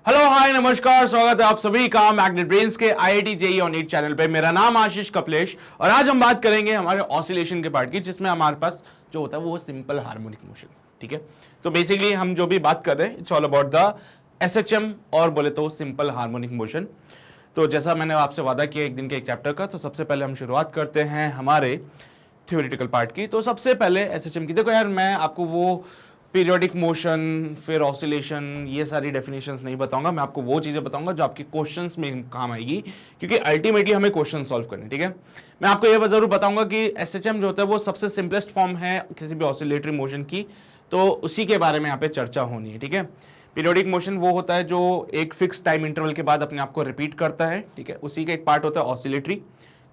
Hello hi नमस्कार, स्वागत है आप सभी का मैग्नेट ब्रेन्स के IIT JEE on eat channel पे। मेरा नाम आशीष कपलेश और आज हम बात करेंगे हमारे ऑसिलेशन के पार्ट की, जिसमें हमारे पास जो होता है वो सिंपल हार्मोनिक मोशन। ठीक है, तो बेसिकली हम जो भी बात कर रहे हैं it's all about the SHM और बोले तो सिंपल हार्मोनिक मोशन। तो जैसा मैंने आपसे वादा किया एक दिन के एक चैप्टर का, तो सबसे पहले हम शुरुआत करते हैं हमारे थ्योरेटिकल पार्ट की। तो सबसे पहले एसएचएम की, देखो यार मैं आपको वो पीरियोडिक मोशन फिर ऑसिलेशन ये सारी डेफिनेशंस नहीं बताऊंगा, मैं आपको वो चीजें बताऊंगा जो आपके क्वेश्चंस में काम आएगी, क्योंकि अल्टीमेटली हमें क्वेश्चन सॉल्व करने। ठीक है, मैं आपको ये जरूर बताऊंगा कि एसएचएम जो होता है वो सबसे सिंपलेस्ट फॉर्म है किसी भी ऑसिलेटरी मोशन की, तो उसी के बारे में यहाँ पे चर्चा होनी है। ठीक है, पीरियोडिक मोशन वो होता है जो एक फिक्स टाइम इंटरवल के बाद अपने आप को रिपीट करता है। ठीक है, उसी का एक पार्ट होता है ऑसिलेटरी,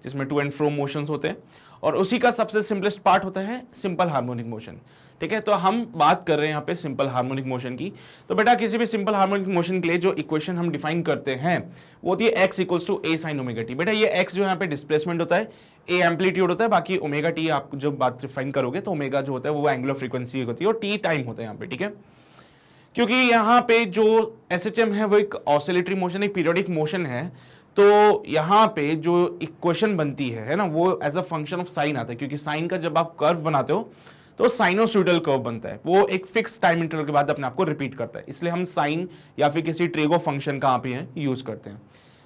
जिसमें टू एंड फ्रो मोशंस होते हैं, और उसी का सबसे सिंपलेस्ट पार्ट होता है सिंपल हार्मोनिक मोशन। ठीक है, तो हम बात कर रहे हैं यहाँ पे सिंपल हार्मोनिक मोशन की। तो बेटा किसी भी सिंपल हार्मोनिक मोशन के लिए जो इक्वेशन हम डिफाइन करते हैं वो होती है x equals to a sin omega t. बेटा ये x जो यहाँ पे डिस्प्लेसमेंट होता है, a एम्पलीट्यूड होता है, बाकी ओमेगा टी आप जब बात डिफाइन करोगे तो ओमेगा जो होता है वो एंगुलर फ्रीक्वेंसी होती है और t टाइम होता है यहाँ पे। ठीक है, क्योंकि यहाँ पे जो एसएचएम है वो एक ऑसिलेटरी मोशन, एक पीरियोडिक मोशन है, तो यहाँ पे जो इक्वेशन बनती है ना, वो as a function of sine आता है, क्योंकि साइन का जब आप कर्व बनाते हो तो साइनोसॉइडल कर्व बनता है, वो एक फिक्स टाइम इंटरवल के बाद अपने आप को रिपीट करता है, इसलिए हम साइन या फिर किसी ट्रेगो फंक्शन का आप यहाँ यूज करते हैं।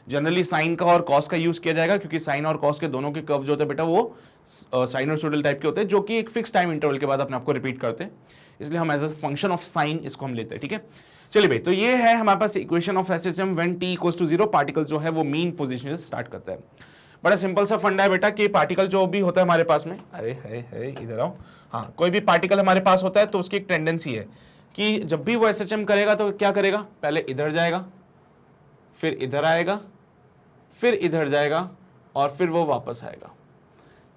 जनरली साइन का और कॉस का यूज किया जाएगा, क्योंकि साइन और कॉस के दोनों के कर्व जो होते हैं बेटा वो साइनोसॉइडल टाइप के होते हैं, जो कि एक फिक्स टाइम इंटरवल के बाद अपने आप को रिपीट करते हैं, इसलिए हम as a function of sine इसको हम लेते हैं। ठीक है, चलिए भाई, तो ये है हमारे पास equation of SHM when T equals to 0, particle जो है वो मीन पोजीशन से स्टार्ट करता है। बड़ा सिंपल सा फंडा है बेटा कि पार्टिकल जो भी होता है हमारे पास में, अरे है इधर आओ, हाँ, कोई भी पार्टिकल हमारे पास होता है तो उसकी एक टेंडेंसी है कि जब भी वो एसएचएम करेगा तो क्या करेगा, पहले इधर जाएगा, फिर इधर आएगा, फिर इधर जाएगा और फिर वो वापस आएगा।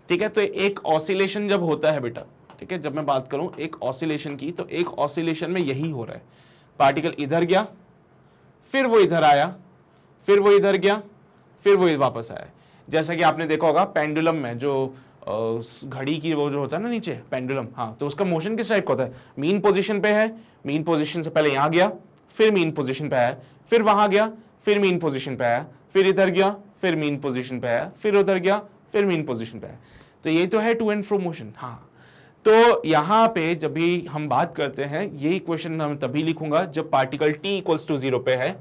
ठीक है, तो एक ऑसिलेशन जब होता है बेटा, ठीक है, जब मैं बात करूं एक ऑसिलेशन की, तो एक ऑसिलेशन में यही हो रहा है, पार्टिकल इधर गया, फिर वो इधर आया, फिर वो इधर गया, फिर वो वापस आया। जैसा कि आपने देखा होगा पेंडुलम में जो घड़ी की वो जो होता है ना नीचे पेंडुलम, हाँ, तो उसका मोशन किस टाइप का होता है, मीन पोजीशन पे है, मीन पोजीशन से पहले यहां गया, फिर मीन पोजीशन पे आया, फिर वहां गया, फिर मीन पोजीशन पे आया, फिर इधर गया, फिर मीन पोजीशन पे आया, फिर उधर गया, फिर मीन पोजीशन पे आया। तो यही तो है टू एंड फ्रो मोशन। हाँ, तो यहां पे जब भी हम बात करते हैं ये इक्वेशन मैं तभी लिखूंगा जब पार्टिकल t इक्वल्स टू 0 पे है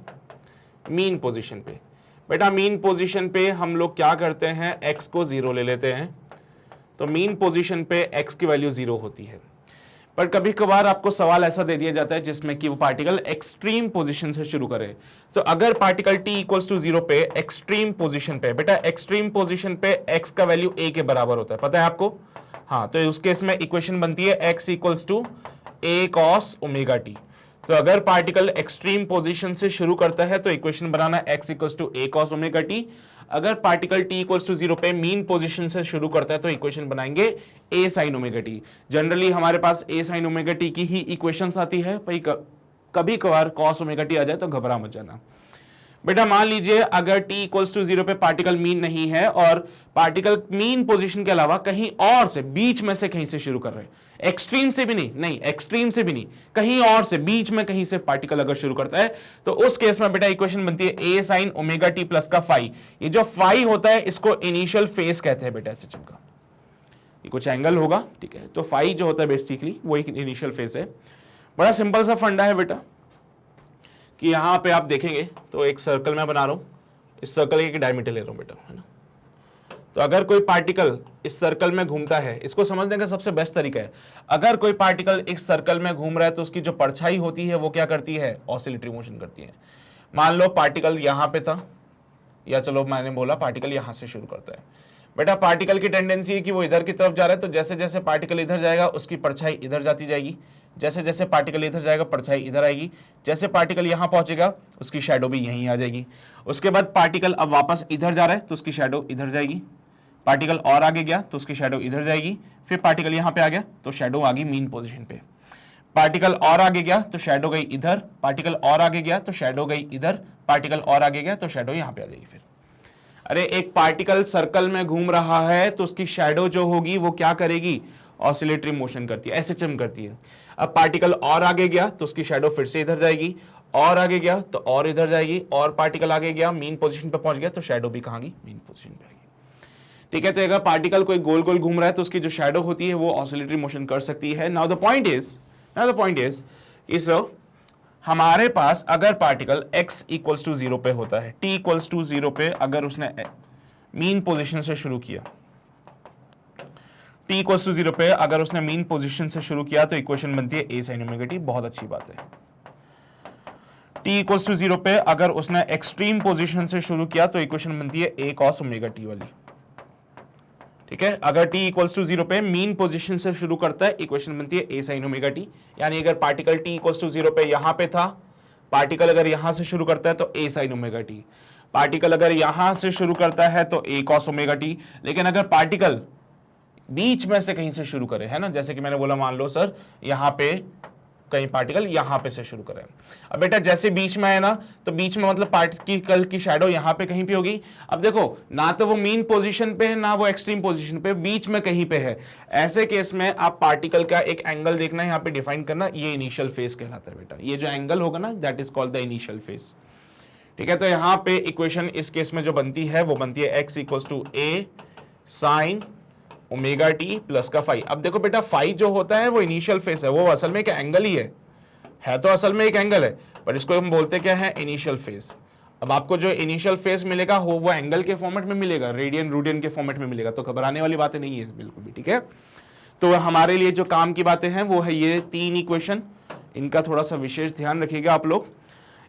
मीन पोजीशन पे। बेटा मीन पोजीशन पे हम लोग क्या करते हैं, x को 0 ले लेते हैं, तो मीन पोजीशन पे x की वैल्यू 0 होती है। पर कभी कभार आपको सवाल ऐसा दे दिया जाता है जिसमें कि वो पार्टिकल एक्सट्रीम पोजीशन से शुरू करे, तो अगर पार्टिकल t इक्वल्स टू 0 पे एक्सट्रीम पोजीशन पे, बेटा एक्सट्रीम पोजीशन पे x का वैल्यू a के बराबर होता है, पता है आपको। हाँ, तो उस केस में इक्वेशन बनती है x equals to a cos omega t. तो अगर पार्टिकल एक्सट्रीम पोजीशन से शुरू करता है तो इक्वेशन बनाना x equals to a cos omega t. अगर पार्टिकल t इक्वल्स टू 0 पे मीन पोजीशन से शुरू करता है तो इक्वेशन बनाएंगे a sin omega T. Generally हमारे पास a sin ओमेगा टी की ही इक्वेशंस आती है भाई, कभी कभार cos ओमेगा टी आ जाए तो घबरा मत जाना। बेटा मान लीजिए अगर t इक्वल्स टू 0 पे पार्टिकल मीन नहीं है और पार्टिकल मीन पोजीशन के अलावा कहीं और से, बीच में से कहीं से शुरू कर रहे हैं, एक्सट्रीम से भी नहीं, एक्सट्रीम से भी नहीं, कहीं और से बीच में कहीं से पार्टिकल अगर शुरू करता है तो उस केस में बेटा इक्वेशन बनती है a sin omega t plus का फाई। ये जो फाई होता है इसको इनिशियल फेज कहते हैं बेटा एसएचएम का, ये कुछ एंगल होगा, ठीक है, तो फाई जो होता है बेसिकली वो एक इनिशियल फेज है। बड़ा सिंपल सा फंडा है बेटा कि यहां पे आप देखेंगे तो एक सर्कल मैं बना रहा हूं, इस सर्कल की डायमीटर ले रहा हूं बेटा, है ना। तो अगर कोई पार्टिकल इस सर्कल में घूमता है, इसको समझने का सबसे बेस्ट तरीका है, अगर कोई पार्टिकल इस सर्कल में घूम रहा है तो उसकी जो परछाई होती है वो क्या करती है, ऑसिलेटरी मोशन करती है। मान लो पार्टिकल यहां पे था, या चलो मैंने बोला पार्टिकल यहां से शुरू करता है, बेटा पार्टिकल की टेंडेंसी है कि वो इधर की तरफ जा रहा है, तो जैसे जैसे पार्टिकल इधर जाएगा उसकी परछाई इधर जाती जाएगी, जैसे जैसे पार्टिकल इधर जाएगा परछाई इधर आएगी, जैसे पार्टिकल यहां पहुंचेगा उसकी शैडो भी यहीं आ जाएगी। उसके बाद पार्टिकल अब वापस इधर जा रहा है तो उसकी शैडो इधर जाएगी, पार्टिकल और आगे गया तो उसकी शैडो इधर जाएगी, फिर पार्टिकल यहां पे आ गया तो शैडो आ गई मीन पोजीशन पे, पार्टिकल और आगे गया तो शैडो गई इधर, पार्टिकल और आगे गया तो शैडो गई इधर, पार्टिकल और आगे गया तो शैडो यहां पे आ जाएगी। फिर अरे एक पार्टिकल सर्कल में घूम रहा है तो उसकी शैडो जो होगी वो क्या करेगी, ऑसिलेटरी मोशन करती है, एसएचएम करती है। अब पार्टिकल और आगे गया तो उसकी शैडो फिर से इधर जाएगी, और आगे गया तो और इधर जाएगी, और पार्टिकल आगे गया, मीन पोजीशन पे पहुंच गया तो शैडो भी कहां गई, मीन पोजीशन पे आएगी। ठीक है, तो अगर पार्टिकल कोई गोल गोल घूम रहा है तो उसकी जो शैडो होती है वो ऑसिलेटरी मोशन कर सकती है। नाउ द पॉइंट इज इस हमारे पास अगर पार्टिकल x इक्वल्स टू 0 पे होता है, t इक्वल्स टू 0 पे अगर उसने मीन पोजीशन से शुरू किया, t इक्वल्स टू 0 पे अगर उसने मीन पोजीशन से शुरू किया तो इक्वेशन बनती है a sin ओमेगा t। बहुत अच्छी बात है। t इक्वल्स टू 0 पे अगर उसने एक्सट्रीम पोजीशन से शुरू किया तो इक्वेशन बनती है a cos ओमेगा t वाली। ठीक है, अगर t इक्वल्स टू 0 पे मीन पोजीशन से शुरू करता है इक्वेशन बनती है a sin ओमेगा t। यानी अगर पार्टिकल t इक्वल्स टू 0 पे यहां पे था, पार्टिकल अगर यहां से शुरू करता है तो a sin omega t, particle अगर यहां से शुरू करता है तो a cos ओमेगा t। लेकिन अगर पार्टिकल बीच में से कहीं से शुरू करे, है ना, जैसे कि मैंने बोला मान लो सर यहां पे कहीं पार्टिकल यहां पे से शुरू करें। अब बेटा जैसे बीच में है ना, तो बीच में मतलब पार्टिकल की शैडो यहां पे कहीं पे होगी। अब देखो ना तो वो मीन पोजीशन पे है ना वो एक्सट्रीम पोजीशन पे, बीच में कहीं पे है। ऐसे केस में आप पार्टिकल का एक एंगल देखना है, यहां पे डिफाइन करना, ये इनिशियल फेज कहलाता है बेटा। ये जो एंगल होगा ना that is called the initial phase. ठीक है, तो यहां पे इक्वेशन इस केस में जो बनती है वो बनती है x equals to a sine omega t plus का फाई। अब देखो बेटा फाई जो होता है वो इनिशियल फेस है, वो असल में एक एंगल ही है तो असल में एक एंगल है, पर इसको हम बोलते क्या है, इनिशियल फेस। अब आपको जो इनिशियल फेस मिलेगा वो एंगल के फॉर्मेट में मिलेगा, रेडियन रूडियन के फॉर्मेट में मिलेगा, तो घबराने वाली बातें नहीं है बिल्कुल भी। ठीक है, तो हमारे लिए जो काम की बातें हैं वो है ये 3 इक्वेशन, इनका थोड़ा सा विशेष ध्यान रखिएगा आप लोग।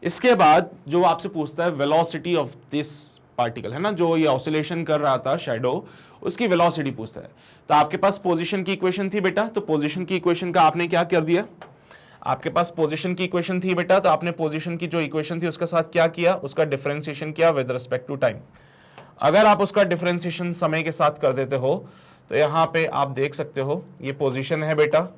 इसके बाद जो आपसे पूछता है वेलोसिटी ऑफ दिस पार्टिकल, है ना, जो ये ऑसिलेशन कर रहा था शैडो, उसकी वेलोसिटी पूछता है। तो आपके पास पोजीशन की इक्वेशन थी बेटा, तो पोजीशन की इक्वेशन का आपने क्या कर दिया, आपके पास पोजीशन की इक्वेशन थी बेटा, तो आपने पोजीशन की जो इक्वेशन थी उसके साथ क्या किया, उसका डिफरेंशिएशन किया विद रिस्पेक्ट टू टाइम। अगर आप उसका डिफरेंशिएशन समय के साथ कर देते हो तो यहां पे आप देख सकते हो ये पोजीशन है बेटा,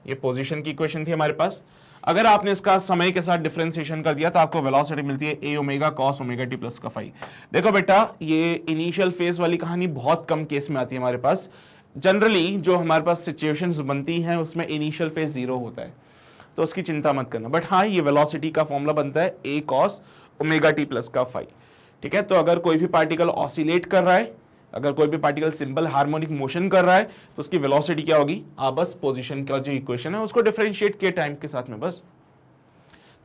ये पोजीशन की इक्वेशन थी हमारे पास। अगर आपने इसका समय के साथ डिफरेंशिएशन कर दिया तो आपको वेलोसिटी मिलती है a omega cos omega t plus का फाई। देखो बेटा ये इनिशियल फेज वाली कहानी बहुत कम केस में आती है हमारे पास। जनरली जो हमारे पास सिचुएशंस बनती हैं उसमें इनिशियल फेज 0 होता है, तो उसकी चिंता मत करना। बट हाँ, ये वेलोसिटी का फॉर्मूला बनता है a cos omega t plus का फाई। ठीक है, तो अगर कोई भी पार्टिकल ऑसिलेट कर रहा है, अगर कोई भी पार्टिकल सिंपल हार्मोनिक मोशन कर रहा है तो उसकी वेलोसिटी क्या होगी, आप बस पोजीशन का जो इक्वेशन है उसको डिफरेंशिएट किए टाइम के साथ में बस।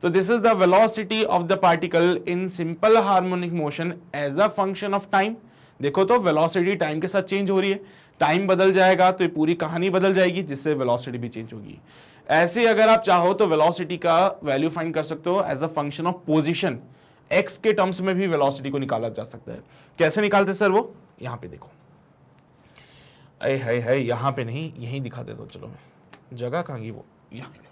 तो this is the velocity of the particle in simple harmonic motion as a function of time. देखो तो वेलोसिटी टाइम के साथ चेंज हो रही है, टाइम बदल जाएगा तो ये पूरी कहानी बदल जाएगी, जिससे वेलोसिटी भी चेंज होगी। ऐसे अगर आप चाहो तो वेलोसिटी का वैल्यू फाइंड कर सकते हो as a function of position, x के टर्म्स में भी वेलोसिटी को निकाला जा सकता है। कैसे निकालते सर वो, यहां पे देखो, है यहां पे नहीं, यहीं दिखा दे दो, चलो मैं जगह कहां गई वो, यहां पे।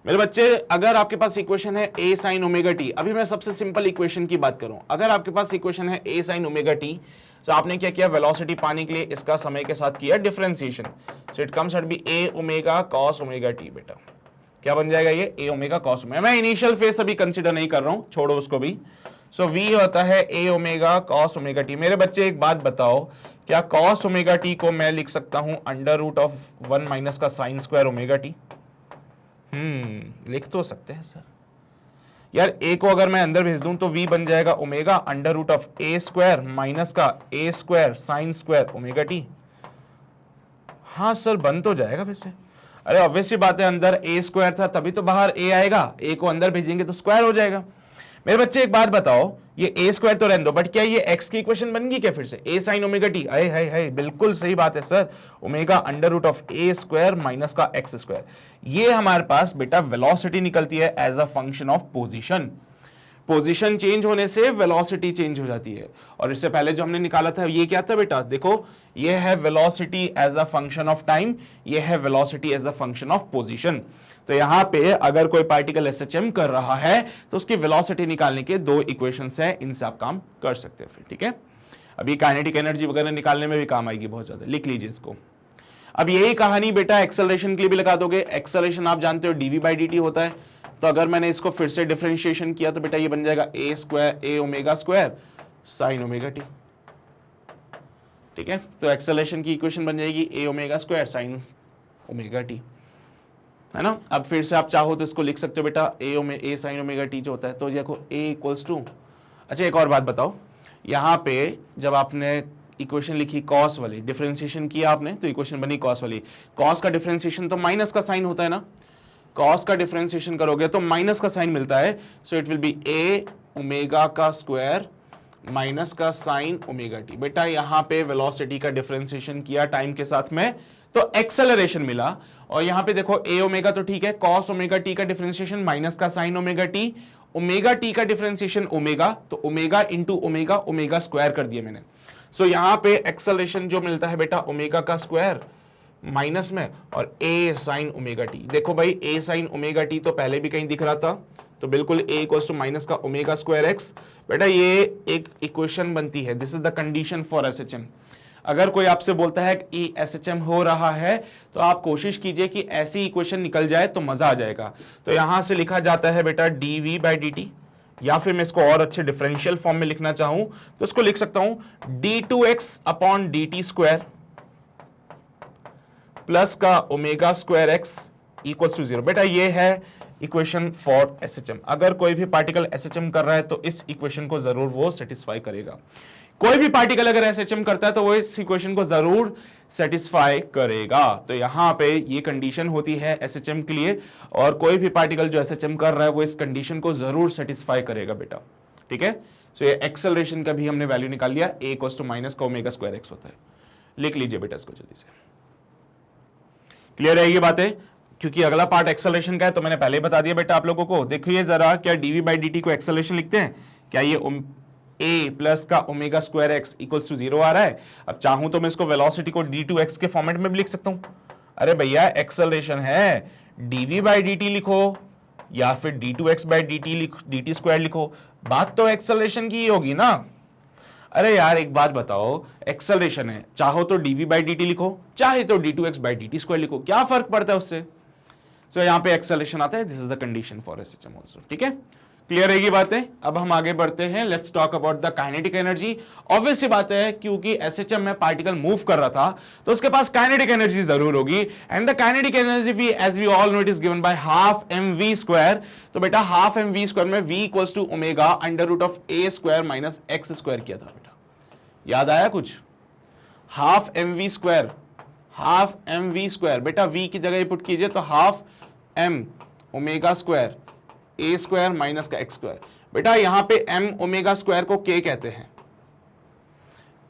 मेरे बच्चे अगर आपके पास इक्वेशन है a sin ओमेगा टी, अभी मैं सबसे सिंपल इक्वेशन की बात करूं, अगर आपके पास इक्वेशन है a sin ओमेगा टी, तो आपने क्या किया, वेलोसिटी पाने के लिए इसका समय के साथ किया differentiation, so it comes out be a omega cos omega t. बेटा क्या बन जाएगा ये, a ओमेगा cos ओमेगा। मैं इनिशियल फेज अभी कंसीडर नहीं कर रहा हूं, छोड़ो उसको भी। सो v होता है a omega cos omega T. मेरे बच्चे एक बात बताओ, क्या cos ओमेगा टी को मैं लिख सकता हूं अंडर रूट ऑफ 1 माइनस का साइन स्क्वायर ओमेगा टी? लिख तो सकते हैं सर यार। a को अगर मैं अंदर भेज दूं तो v बन जाएगा omega under root of a square minus का a square sine square omega t. हाँ सर बन तो जाएगा वैसे, अरे ऑब्वियसली बात है, अंदर a स्क्वायर था तभी तो बाहर a आएगा, a को अंदर भेजेंगे तो स्क्वायर हो जाएगा। मेरे बच्चे एक बात बताओ, ये a स्क्वायर तो रहने दो, बट क्या ये x की इक्वेशन बन गई क्या फिर से, a साइन ओमेगा टी? है बिल्कुल सही बात है sir, omega under root of a square minus का x स्क्वायर। ये हमारे पास बेटा वेलोसिटी निकलती है as a function of position. Position change होने से वेलोसिटी चेंज हो जाती है। और इससे पहले जो हमने निकाला था ये क्या था बेटा, देखो ये है velocity as a function of time, ये है velocity as a function of position. तो यहां पे अगर कोई पार्टिकल एसएचएम कर रहा है तो उसकी वेलोसिटी निकालने के 2 इक्वेशंस हैं, इनसे आप काम कर सकते हैं फिर। ठीक है, अभी काइनेटिक एनर्जी वगैरह निकालने में भी काम आएगी बहुत ज्यादा, लिख लीजिए इसको। अब यही कहानी बेटा एक्सेलरेशन के लिए भी लगा दोगे। एक्सेलरेशन आप जानते हो dv/dt होता है, तो अगर मैंने इसको फिर से डिफरेंशिएशन किया तो बेटा ये बन जाएगा a square a omega square sine omega T. ठीक है, तो एक्सेलरेशन की इक्वेशन बन जाएगी a omega square sine omega T. है ना। अब फिर से आप चाहो तो इसको लिख सकते हो बेटा ए साइन ओमेगा टी जो होता है, तो देखो ए इक्वल्स टू, अच्छा एक और बात बताओ, यहाँ पे जब आपने इक्वेशन लिखी कॉस वाली, डिफरेंशिएशन किया आपने तो इक्वेशन बनी कॉस वाली, कॉस का डिफरेंशिएशन तो माइनस का साइन होता है ना, कॉस का डिफरेंशिएशन करोगे तो माइनस का साइन मिलता है, so it will B A omega का स्क्वायर माइनस का साइन ओमेगा टी। बेटा यहाँ पे वेलोसिटी का डिफरेंशिएशन किया टाइम के साथ में तो एक्सेलरेशन मिला, और यहाँ पे देखो ए ओमेगा तो ठीक है, कॉस ओमेगा टी का डिफरेंशिएशन माइनस का sign omega T, omega T का डिफरेंशिएशन ओमेगा, तो omega into omega, omega square कर दिया मैंने। सो यहाँ पे एक्सेलरेशन जो मिलता है बेटा ओमेगा का स्क्वायर माइनस में और ए साइन ओमेगा टी। देखो भाई ए साइन ओमेगा टी तो पहले भी कहीं दिख रहा था, तो बिल्कुल ए इक्वल्स टू माइनस का ओमेगा स्क्वायर एक्स। बेटा ये एक इक्वेशन बनती है, this is the condition for SHM. अगर कोई आपसे बोलता है कि एसएचएम हो रहा है तो आप कोशिश कीजिए कि ऐसी इक्वेशन निकल जाए तो मजा आ जाएगा। तो यहां से लिखा जाता है बेटा dv बाई dt, या फिर मैं इसको और अच्छे डिफरेंशियल फॉर्म में लिखना चाहूं तो इसको लिख सकता हूं d2x upon dt square plus का omega square x equals to 0। बेटा ये है इक्वेशन फॉर एसएचएम। अगर कोई भी पार्टिकल एसएचएम कर रहा है तो इस इक्वेशन को जरूर वो सेटिस्फाई करेगा। कोई भी पार्टिकल अगर एसएचएम करता है तो वो इस इक्वेशन को जरूर सेटिस्फाई करेगा। तो यहां पे ये कंडीशन होती है एसएचएम के लिए, और कोई भी पार्टिकल जो एसएचएम कर रहा है वो इस कंडीशन को जरूर सेटिस्फाई करेगा बेटा, ठीक है। सो ये एक्सेलरेशन का भी हमने वैल्यू निकाल लिया, ए इक्वल्स टू माइनस का ओमेगा स्क्वायर एक्स होता है। लिख लीजिए बेटा इसको जल्दी से, क्लियर है ये बातें, क्योंकि अगला पार्ट एक्सेलरेशन का है तो मैंने पहले ही बता दिया बेटा आप लोगों को। देखिए जरा, क्या डीवी बाई डी टी को एक्सेलरेशन लिखते हैं, क्या ये ए प्लस का omega square x equals to 0 आ रहा है। अब चाहूं तो मैं इसको वेलोसिटी को d2x के फॉर्मेट में भी लिख सकता हूं। अरे भैया एक्सेलरेशन है, dv बाई dt लिखो या फिर d2x बाई dt स्क्वायर लिखो, बात तो एक्सेलरेशन की ही होगी ना। अरे यार एक बात बताओ, एक्सेलरेशन है, चाहो तो dv बाई dt लिखो, चाहे तो d2x बाई dt स्क्वायर लिखो, क्या फर्क पड़ता है उससे। तो यहां पे एक्सेलरेशन आता है, this is the condition for SHM also, ठीक है। क्लियर है ये बातें। अब हम आगे बढ़ते हैं, let's talk about the kinetic energy. Obvious सी बात है, क्योंकि एसएचएम में पार्टिकल मूव कर रहा था तो उसके पास काइनेटिक एनर्जी जरूर होगी, and the kinetic energy as we all know it is given by half mv square. तो बेटा हाफ mv स्क्वायर में v equals to omega under root of a square minus x square किया था बेटा, याद आया कुछ। Half mv square, half mv square, बेटा v की जगह पुट कीजिए तो half m omega square a square minus का एक्स स्क्वायर। बेटा यहां पे m ओमेगा स्क्वायर को k कहते हैं,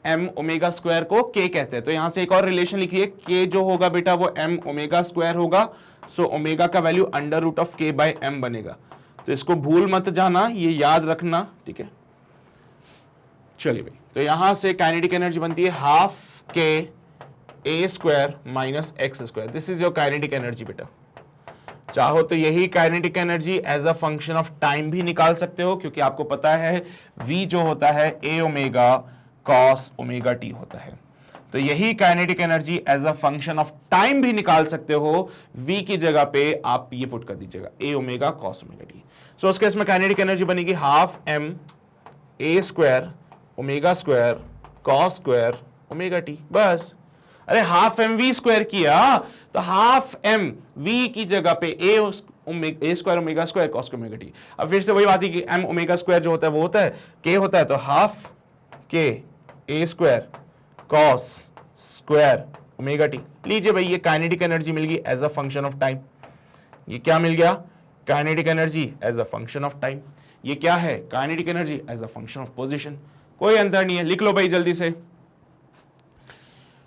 m ओमेगा स्क्वायर को k कहते हैं। तो यहां से एक और रिलेशन लिखिए, k जो होगा बेटा वो m ओमेगा स्क्वायर होगा, सो ओमेगा का value under root of k by m बनेगा। तो इसको भूल मत जाना, ये याद रखना, ठीक है। चलिए भाई, तो यहां से काइनेटिक एनर्जी बनती है half k a square minus x square, this is your kinetic energy बेटा। चाहो तो यही kinetic energy as a function of time भी निकाल सकते हो, क्योंकि आपको पता है v जो होता है a omega cos omega t होता है। तो यही kinetic energy as a function of time भी निकाल सकते हो, v की जगह पे आप ये पुट कर दीजिएगा a omega cos omega t। सो उसके इसमें काइनेटिक एनर्जी बनेगी half m a square omega square cos square omega t, बस। अरे हाफ एम वी स्क्वायर किया तो हाफ एम वी की जगह पे A square omega square cos omega T. अब फिर से वही बात है कि एम ओमेगा स्क्वायर जो होता है वो होता है के होता है, तो हाफ के ए square cos square omega T. लीजिए भाई ये काइनेटिक एनर्जी मिल गई as a function of time. ये क्या मिल गया, kinetic energy as a function of time. ये क्या है, kinetic energy as a function of position. कोई अंतर नहीं है, लिख लो भाई जल्दी से।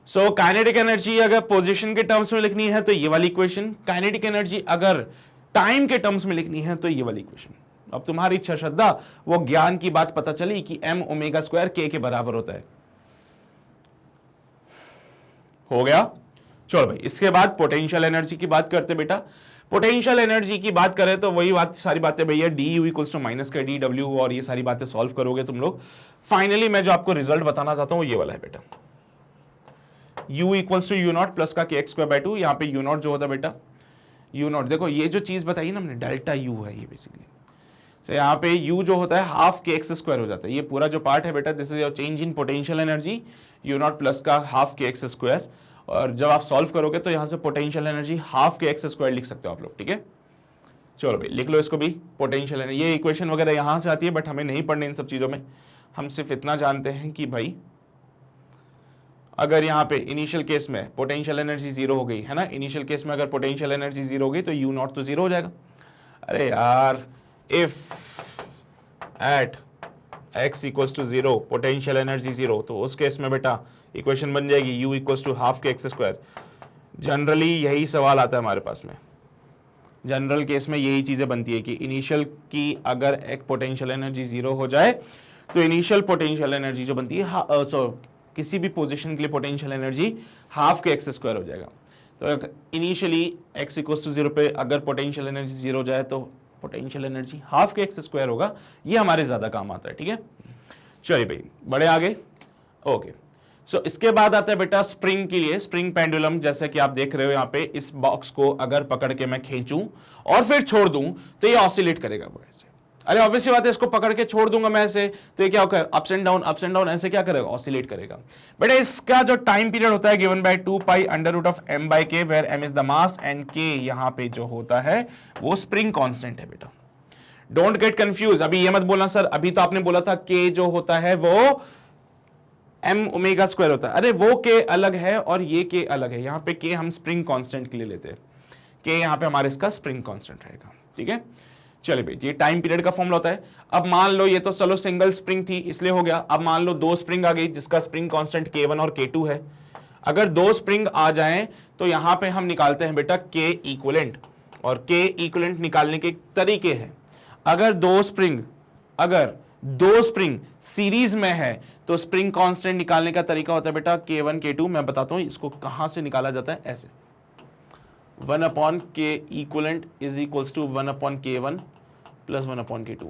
सो काइनेटिक एनर्जी अगर पोजीशन के टर्म्स में लिखनी है तो ये वाली इक्वेशन, काइनेटिक एनर्जी अगर टाइम के टर्म्स में लिखनी है तो ये वाली इक्वेशन। अब तुम्हारी इच्छा श्रद्धा, वो ज्ञान की बात पता चली कि m ओमेगा स्क्वायर k के बराबर होता है। हो गया। चलो भाई, इसके बाद पोटेंशियल एनर्जी की बात करते बेटा। पोटेंशियल एनर्जी की बात करें तो वही बात, सारी बातें भैया d u equals to minus का डी डब्ल्यू, और ये सारी बातें सॉल्व करोगे तुम लोग। फाइनली मैं जो आपको रिजल्ट बताना चाहता हूं ये वाला है बेटा, u equals to u not plus का के एक्स स्क्वायर बाई 2। यहाँ पे यू नॉट जो होता है बेटा, यू नॉट देखो ये जो चीज बताई ना हमने, डेल्टा यू है ये बेसिकली। तो यहाँ पे u जो होता है हाफ के एक्स स्क्वायर हो जाता है। ये पूरा जो पार्ट है बेटा, this is your change in potential energy, you not plus का हाफ के एक्स स्क्वायर, और जब आप सॉल्व करोगे तो यहां से potential energy half k x square लिख सकते हो आप लोग, ठीक है। चलो भाई लिख लो इसको भी, पोटेंशियल एनर्जी, ये इक्वेशन वगैरह यहां से आती है बट हमें नहीं पढ़ने इन सब चीजों में, हम सिर्फ इतना जानते हैं कि भाई अगर यहाँ पे इनिशियल केस में पोटेंशियल एनर्जी जीरो हो गई है ना, इनिशियल केस में अगर पोटेंशियल एनर्जी जीरो हो गई तो यू नॉट तो जीरो हो जाएगा। अरे यार, if at x equals to zero potential energy zero, तो उस केस में बेटा इक्वेशन बन जाएगी u equals to half k x square. Generally यही सवाल आता है हमारे पास में, जनरल केस में यही चीजें बनती है कि इनिशियल की अगर एक पोटेंशियल एनर्जी जीरो हो जाए तो इनिशियल पोटेंशियल एनर्जी जो बनती है किसी भी पोजीशन के लिए potential energy half k x square हो जाएगा। तो initially x equals to zero पे अगर पोटेंशियल एनर्जी जीरो हो जाए तो potential energy half k x square होगा, ये हमारे ज्यादा काम आता है, ठीक है। चलिए भाई बड़े आगे, ओके। सो इसके बाद आता है बेटा स्प्रिंग के लिए, स्प्रिंग पेंडुलम, जैसे कि आप देख रहे हो यहाँ पे, इस बॉक्स को अगर पकड़ के मैं खींचूं और फिर छोड़ दूं तो ये ऑसिलेट करेगा ऐसे। अरे ऑब्वियसली बात है, इसको पकड़ के छोड़ दूंगा मैं ऐसे तो ये क्या होगा, अप्स एंड डाउन ऐसे क्या करेगा, ऑसिलेट करेगा। बेटा इसका जो टाइम पीरियड होता है given by 2 pi under root of m by k, where m is the mass and k यहाँ पे जो होता है वो स्प्रिंग कांस्टेंट है बेटा। डोंट गेट कंफ्यूज, अभी ये मत बोलना सर अभी तो आपने बोला था k जो होता है वो m ओमेगा स्क्वायर होता है। अरे वो k अलग है और ये k अलग है, यहाँ पे k हम स्प्रिंग कांस्टेंट के लिए लेते हैं, k यहाँ पे हमारे इसका स्प्रिंग कांस्टेंट रहेगा, ठीक है। चलिए भाई ये टाइम पीरियड का फॉर्मूला होता है। अब मान लो ये तो चलो सिंगल स्प्रिंग थी इसलिए हो गया, अब मान लो दो स्प्रिंग आ गई जिसका स्प्रिंग कांस्टेंट k1 और k2 है। अगर दो स्प्रिंग आ जाएं तो यहां पे हम निकालते हैं बेटा k इक्विवेलेंट, और k इक्विवेलेंट निकालने के तरीके हैं। अगर दो स्प्रिंग सीरीज में है तो स्प्रिंग कांस्टेंट निकालने का तरीका होता है बेटा k1 k2, मैं बताता हूं इसको कहां से निकाला जाता है, ऐसे 1 upon k equivalent is equals to 1 upon k1 plus 1 upon k2,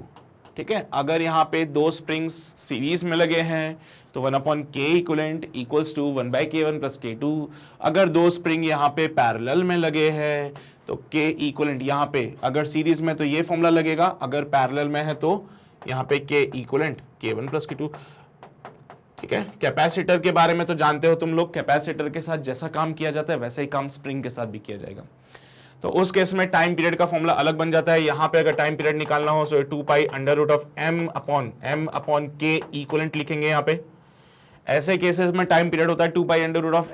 ठीक है। अगर यहाँ पे दो स्प्रिंग्स सीरीज में लगे हैं तो 1 upon k equivalent equals to 1 by k1 plus k2। अगर दो स्प्रिंग यहाँ पे पैरेलल में लगे हैं तो k इक्विवेलेंट यहाँ पे अगर सीरीज में तो ये फॉर्मूला लगेगा, अगर पैरेलल में है तो यहाँ पे k equivalent k1 plus k2, ठीक है। कैपेसिटर के बारे में तो जानते हो तुम लोग, कैपेसिटर के साथ जैसा काम किया जाता है वैसा ही काम स्प्रिंग के साथ भी किया जाएगा। तो उस केस में टाइम पीरियड का फॉर्मूला अलग बन जाता है। यहां पे अगर टाइम पीरियड निकालना हो तो 2 pi under root of m upon k equivalent लिखेंगे यहाँ पे। ऐसे केसेस में टाइम पीरियड होता है 2 pi under root of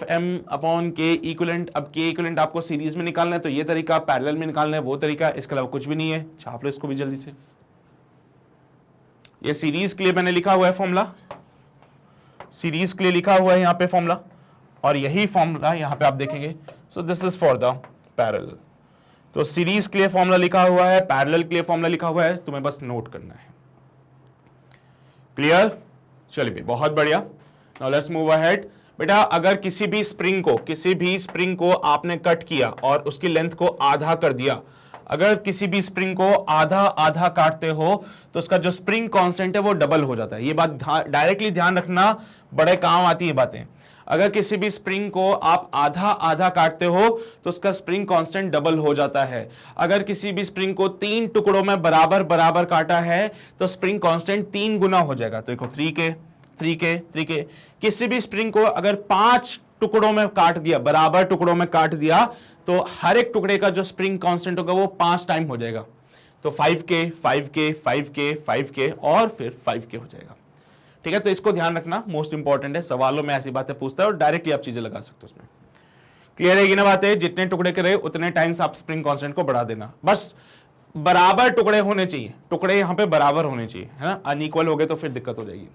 m upon k equivalent. अब k इक्विवेलेंट आपको सीरीज में निकालना है तो ये तरीका, पैरेलल में निकालना है वो तरीका, इसके अलावा कुछ भी नहीं है। छाप लो इसको भी जल्दी से, ये सीरीज के लिए मैंने लिखा हुआ है फॉर्मूला, सीरीज के लिए लिखा हुआ है यहाँ पे फॉर्मूला, और यही फॉर्मूला यहाँ पे आप देखेंगे। So this is for the parallel, तो सीरीज के लिए फॉर्मूला लिखा हुआ है, पैरेलल के लिए फॉर्मूला लिखा हुआ है, तुम्हें बस नोट करना है। क्लियर? चलिए बहुत बढ़िया, नाउ लेट्स मूव अहेड। बेटा अगर किसी भी स्प्रिंग को आपने कट किया और उसकी लेंथ को आधा कर दिया, अगर किसी भी स्प्रिंग को आधा आधा काटते हो तो उसका जो स्प्रिंग कांस्टेंट है वो डबल हो जाता है। ये बात डायरेक्टली ध्यान रखना, बड़े काम आती है बातें। अगर किसी भी स्प्रिंग को आप आधा आधा काटते हो तो उसका स्प्रिंग कांस्टेंट डबल हो जाता है। अगर किसी भी स्प्रिंग को 3 टुकड़ों में बराबर बराबर काटा है तो स्प्रिंग कांस्टेंट 3 गुना हो जाएगा। तो देखो 3k। किसी भी स्प्रिंग को अगर 5 टुकड़ों में काट दिया, बराबर टुकड़ों में काट दिया, तो हर एक टुकड़े का जो स्प्रिंग कांस्टेंट होगा वो 5 टाइम हो जाएगा। तो 5k और फिर 5k हो जाएगा, ठीक है। तो इसको ध्यान रखना, मोस्ट इंपॉर्टेंट है, सवालों में ऐसी बातें पूछता है और डायरेक्टली आप चीजें लगा सकते हो उसमें। क्लियर है कि ना बातें? जितने टुकड़े करे उतने टाइम्स आप स्प्रिंग कांस्टेंट को बढ़ा देना, बस बराबर टुकड़े होने चाहिए, टुकड़े यहाँ पे बराबर होने चाहिए, है ना। अनइक्वल हो गए तो फिर दिक्कत हो जाएगी।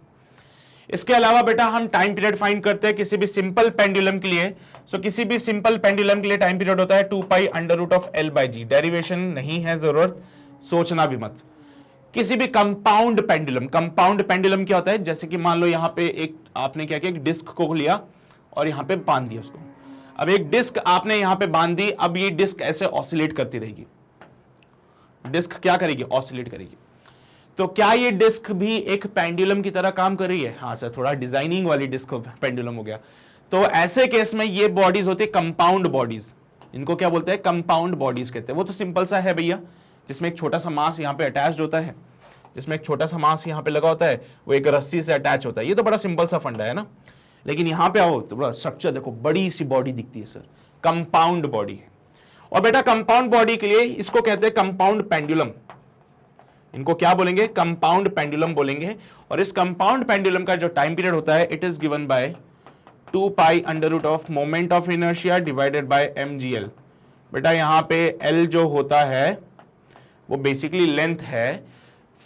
इसके अलावा बेटा हम टाइम पीरियड फाइंड करते हैं किसी भी सिंपल पेंडुलम के लिए। सो किसी भी सिंपल पेंडुलम के लिए टाइम पीरियड होता है 2 pi under root of l by g. Derivation नहीं है जरूरत, सोचना भी मत। किसी भी कंपाउंड पेंडुलम क्या होता है, जैसे कि मान लो यहाँ पे एक आपने क्या किया, एक डिस्क को लिया और यहाँ पे बांध दिया उसको। अब एक डिस्क आपने यहाँ पे बांध दी, अब ये डिस्क ऐसे ऑसिलेट करती रहेगी। डिस्क क्या करेगी? ऑसिलेट करेगी। तो क्या ये डिस्क भी एक पेंडुलम की तरह काम कर रही है? हाँ सर, थोड़ा डिजाइनिंग वाली डिस्क पेंडुलम हो गया। तो ऐसे केस में ये बॉडीज होती है कंपाउंड बॉडीज। इनको क्या बोलते हैं? कंपाउंड बॉडीज कहते हैं। वो तो सिंपल सा है भैया, जिसमें एक छोटा सा मास यहाँ पे अटैच होता है, जिसमें एक छोटा सा मास यहाँ पे लगा होता है, वो एक रस्सी से अटैच होता है। ये तो बड़ा सिंपल सा फंडा है ना। लेकिन यहां पे आओ तो स्ट्रक्चर देखो, बड़ी सी बॉडी दिखती है सर, कंपाउंड बॉडी है। और बेटा कंपाउंड बॉडी के लिए इसको कहते हैं कंपाउंड पेंडुलम। इनको क्या बोलेंगे? कंपाउंड पेंडुलम बोलेंगे। और इस कंपाउंड पेंडुलम का जो टाइम पीरियड होता है, it is given by 2 pi under root of moment of inertia divided by mgl। बेटा यहां पे L जो होता है वो बेसिकली लेंथ है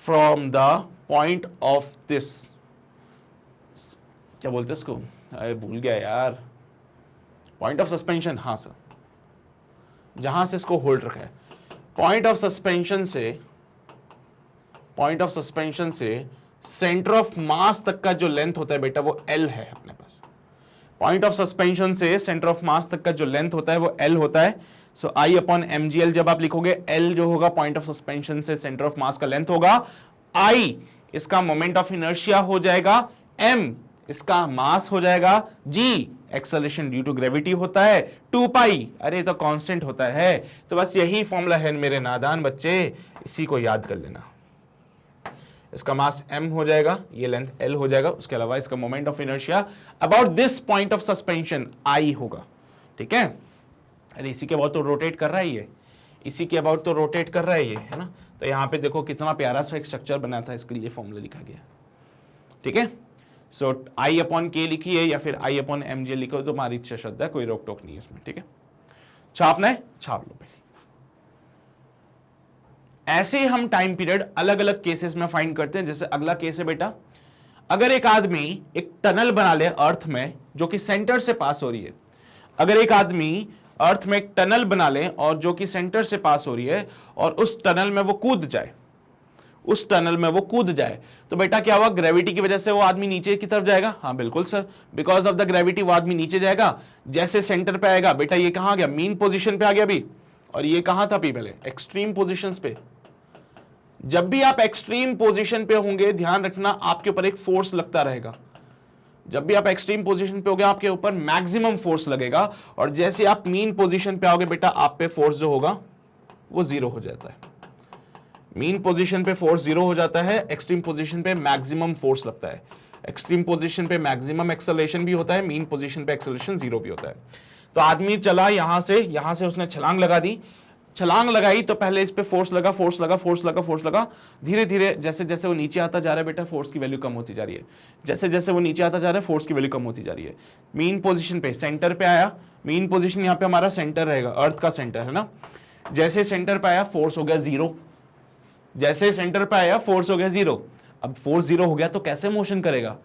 from the point of this, क्या बोलते हैं इसको, अरे भूल गया यार, पॉइंट ऑफ सस्पेंशन। हाँ सर, जहां से इसको होल्ड रखा है, पॉइंट ऑफ सस्पेंशन से सेंटर ऑफ मास तक का जो लेंथ होता है बेटा वो L है अपने पास। पॉइंट ऑफ सस्पेंशन से सेंटर ऑफ मास तक का जो लेंथ होता है वो L होता है। सो I अपॉन mgl जब आप लिखोगे, L जो होगा पॉइंट ऑफ सस्पेंशन से सेंटर ऑफ मास का लेंथ होगा, I इसका मोमेंट ऑफ इनर्शिया हो जाएगा, M इसका मास हो जाएगा, G acceleration due to gravity होता है, 2 पाई अरे तो कांस्टेंट होता है। तो बस यही फॉर्मूला है मेरे नादान बच्चे, इसी को याद कर लेना। इसका मास m हो जाएगा, ये लेंथ l हो जाएगा, उसके अलावा इसका moment of inertia about this point of suspension I होगा। ठीक है, अरे इसी के अबाउट तो रोटेट कर रहा है ये, इसी के अबाउट तो रोटेट कर रहा है ये, है ना। तो यहाँ पे देखो कितना प्यारा सा एक स्ट्रक्चर बना था, इसके लिए फॉर्मूला लिखा गया। ठीक है, सो I अपॉन k लिखिए या फिर I अपॉन mgl लिखो, तो हमारी इच्छा श्रद्धा, कोई रोक टोक नहीं है इसमें। ठीक है, छापना है छाप लो पहले। ऐसे हम टाइम पीरियड अलग अलग केसेस में फाइंड करते हैं। जैसे अगला केस है बेटा, अगर एक आदमी एक टनल बना ले अर्थ में जो कि सेंटर से पास हो रही है, अगर एक आदमी अर्थ में एक टनल बना ले और जो कि सेंटर से पास हो रही है और उस टनल में वो कूद जाए, उस टनल में वो कूद जाए, तो बेटा क्या हुआ? ग्रेविटी की वजह से वो आदमी नीचे की तरफ जाएगा। हाँ बिल्कुल sir, because of the gravity वो आदमी नीचे जाएगा। जैसे सेंटर पे आएगा बेटा, ये कहां गया? मीन पोजीशन पे आ गया अभी। और ये कहां था अभी? पहले एक्सट्रीम पोजीशंस पे। जब भी आप एक्सट्रीम पोजीशन पे होंगे, ध्यान रखना आपके ऊपर एक फोर्स लगता रहेगा। जब भी आप एक्सट्रीम पोजीशन पे होगे, आपके ऊपर मैक्सिमम फोर्स लगेगा। और जैसे आप मीन पोजीशन पे आओगे बेटा, आप पे फोर्स जो होगा वो जीरो हो जाता है। मीन पोजीशन पे फोर्स जीरो हो जाता है, एक्सट्रीम पोजीशन पे मैक्सिमम फोर्स लगता है। एक्सट्रीम पोजीशन पे मैक्सिमम एक्सेलरेशन भी होता है, मीन पोजीशन पे एक्सेलरेशन जीरो भी होता है। तो आदमी चला यहां से उसने छलांग लगा दी। छलांग लगाई तो पहले इस पे फोर्स लगा, फोर्स लगा, फोर्स लगा, फोर्स लगा। धीरे धीरे जैसे जैसे वो नीचे आता जा रहा है बेटा, फोर्स की वैल्यू कम होती जा रही है। जैसे जैसे वो नीचे आता जा रहा है, फोर्स की वैल्यू कम होती जा रही है। मीन पोजीशन पे, सेंटर पे आया। मीन पोजीशन यहाँ पे हमारा सेंटर रहेगा, अर्थ का सेंटर है ना। जैसे सेंटर पे आया, फोर्स हो गया जीरो। जैसे सेंटर पे आया, फोर्स हो गया जीरो। अब फोर्स जीरो हो गया तो कैसे मोशन करेगा?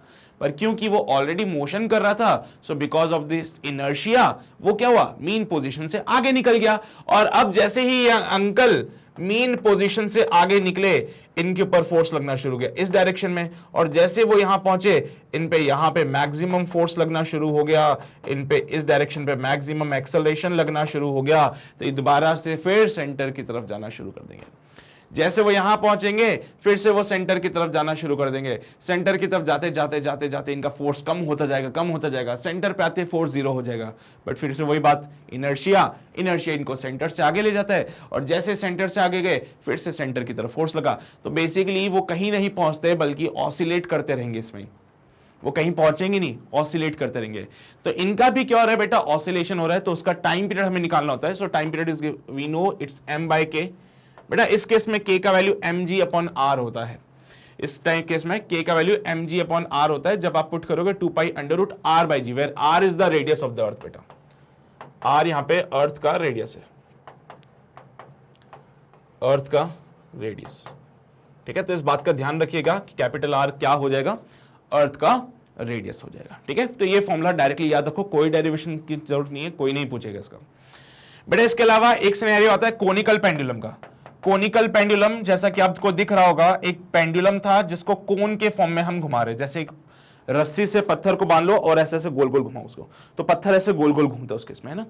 पर क्योंकि वो ऑलरेडी मोशन कर रहा था, so because of this inertia वो क्या हुआ? मीन पोजीशन से आगे निकल गया। और अब जैसे ही ये अंकल मीन पोजीशन से आगे निकले, इनके ऊपर फोर्स लगना शुरू हो गया इस डायरेक्शन में। और जैसे वो यहां पहुंचे, इन पे यहां पे मैक्सिमम फोर्स लगना शुरू हो गया, इन पे इस डायरेक्शन पे मैक्सिमम एक्सेलरेशन लगना शुरू हो गया। तो ये दोबारा से फिर सेंटर की तरफ जाना शुरू कर देंगे। जैसे वो यहां पहुंचेंगे, फिर से वो सेंटर की तरफ जाना शुरू कर देंगे। सेंटर की तरफ जाते जाते जाते जाते इनका फोर्स कम होता जाएगा, कम होता जाएगा। सेंटर पे आते फोर्स जीरो हो जाएगा। बट फिर से वही बात, इनर्शिया इनको सेंटर से आगे ले जाता है। और जैसे सेंटर से आगे गए, फिर से सेंटर की तरफ फोर्स लगा। तो बेसिकली वो कहीं नहीं पहुंचते, बल्कि ऑसिलेट करते रहेंगे इसमें। वो कहीं पहुंचेंगे नहीं, ऑसिलेट करते रहेंगे। तो इनका भी क्या हो रहा है बेटा? ऑसिलेशन हो रहा है। तो उसका टाइम पीरियड हमें निकालना होता है। So time period is, we know it's m/k। बेटा इस केस में k का वैल्यू mg अपॉन r होता है। इस टाइम केस में k का वैल्यू mg अपॉन r होता है। जब आप पुट करोगे 2 pi under root r/g, where r is the radius of the earth. बेटा r यहां पे अर्थ का रेडियस है, अर्थ का रेडियस। ठीक है, तो इस बात का ध्यान रखिएगा कि कैपिटल R क्या हो जाएगा? अर्थ का रेडियस हो जाएगा। ठीक है, तो ये फॉर्मूला डायरेक्टली याद रखो, कोई डेरिवेशन की जरूरत नहीं है, कोई नहीं पूछेगा इसका। बेटा इसके अलावा एक सिनेरियो आता है कोनिकल पेंडुलम का। कोनिकल पेंडुलम, जैसा कि आपको दिख रहा होगा, एक पेंडुलम था जिसको कोन के फॉर्म में हम घुमा रहे। जैसे एक रस्सी से पत्थर को बांध लो और ऐसे ऐसे गोल गोल घुमाओ उसको, तो पत्थर ऐसे गोल गोल घूमता है उस केस में, है ना।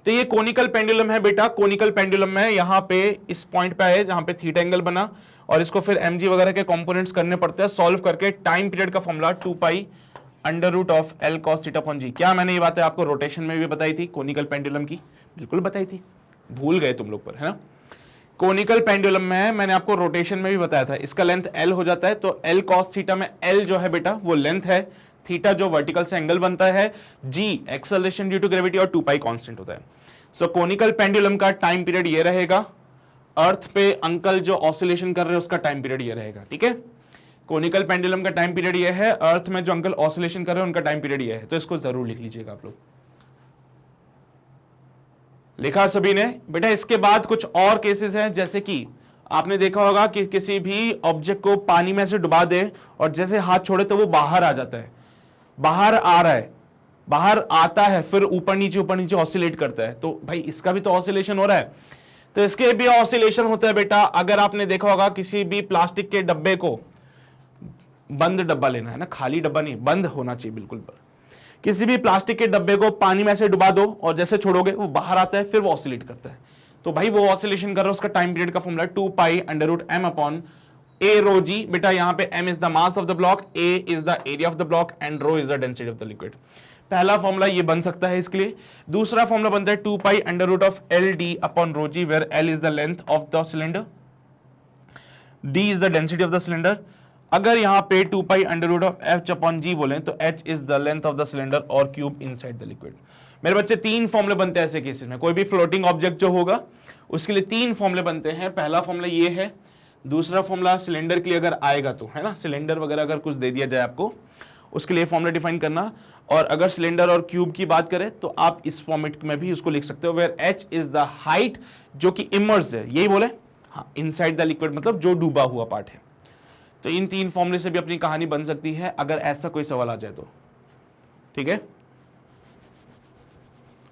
तो ये कोनिकल पेंडुलम है बेटा। कोनिकल पेंडुलम में यहाँ पे इस पॉइंट पे आए जहां पे थीटा एंगल बना, और इसको फिर mg वगैरह के कंपोनेंट्स करने पड़ते हैं। सॉल्व करके टाइम पीरियड का formula 2 pi under root of L cos theta upon g। क्या मैंने ये बातें आपको रोटेशन में भी बताई थी? कोनिकल पेंडुलम की बिल्कुल बताई थी, भूल गए तुम लोग पर, है ना। कोनिकल पेंडुलम में मैंने आपको रोटेशन में भी बताया था। इसका लेंथ L हो जाता है, तो L cos थीटा में L जो है बेटा वो लेंथ है, थीटा जो वर्टिकल से एंगल बनता है, जी एक्सेलरेशन ड्यू टू ग्रेविटी और 2 पाई कांस्टेंट होता है। सो कोनिकल पेंडुलम का टाइम पीरियड ये रहेगा, अर्थ पे अंकल जो ऑसिलेशन कर रहे हैं उसका टाइम पीरियड ये रहेगा, ठीक है। कोनिकल पेंडुलम का टाइम पीरियड ये है, अर्थ में जो अंकल ऑसिलेशन कर रहे हैं उनका टाइम पीरियड ये है। तो इसको जरूर लिख लीजिएगा आप लोग। लिखा सभी ने बेटा। इसके बाद कुछ और केसेस हैं, जैसे कि आपने देखा होगा कि किसी भी ऑब्जेक्ट को पानी में से डुबा दे और जैसे हाथ छोड़े तो वो बाहर आ जाता है, बाहर आ रहा है, बाहर आता है, फिर ऊपर नीचे ऑसिलेट करता है। तो भाई इसका भी तो ऑसिलेशन हो रहा है, तो इसके भी ऑसिलेशन होता है बेटा। अगर आपने देखा होगा किसी भी प्लास्टिक के डब्बे को, बंद डब्बा लेना है ना, खाली डब्बा नहीं, बंद होना चाहिए बिल्कुल। किसी भी प्लास्टिक के डब्बे को पानी में से डुबा दो और जैसे छोड़ोगे वो बाहर आता है, फिर वो ऑसिलेट करता है। तो भाई वो ऑसिलेशन कर रहा है, उसका टाइम पीरियड का formula 2 pi under root m upon a rho g. बेटा यहाँ पे m is the mass of the block, a is the area of the block and rho is the density of the liquid. पहला फॉर्मूला ये बन सकता है इसके लिए। दूसरा फॉर्मूला बनता है 2 pi under root of L D upon rho G, where l is the length of the cylinder, d is the density of the cylinder. अगर यहाँ पे 2 pi under root of H upon G बोले तो h is the length of the cylinder और cube inside the liquid. मेरे बच्चे 3 फॉर्मूले बनते हैं ऐसे केसेस में। कोई भी फ्लोटिंग ऑब्जेक्ट जो होगा उसके लिए 3 फॉर्मूले बनते हैं। पहला फॉर्मूला ये है, दूसरा फॉर्मूला सिलेंडर के लिए अगर आएगा तो, है ना, सिलेंडर वगैरह अगर कुछ दे दिया जाए आपको, उसके लिए फॉर्मूला डिफाइन करना। और अगर सिलेंडर और क्यूब की बात करें तो आप इस फॉर्मेट में भी उसको लिख सकते हो, where h is the height जो कि इमर्स्ड है, यही बोले, हाँ, इनसाइड द लिक्विड मतलब जो डूबा हुआ पार्ट है। तो इन 3 फॉर्मूले से भी अपनी कहानी बन सकती है अगर ऐसा कोई सवाल आ जाए तो, ठीक है।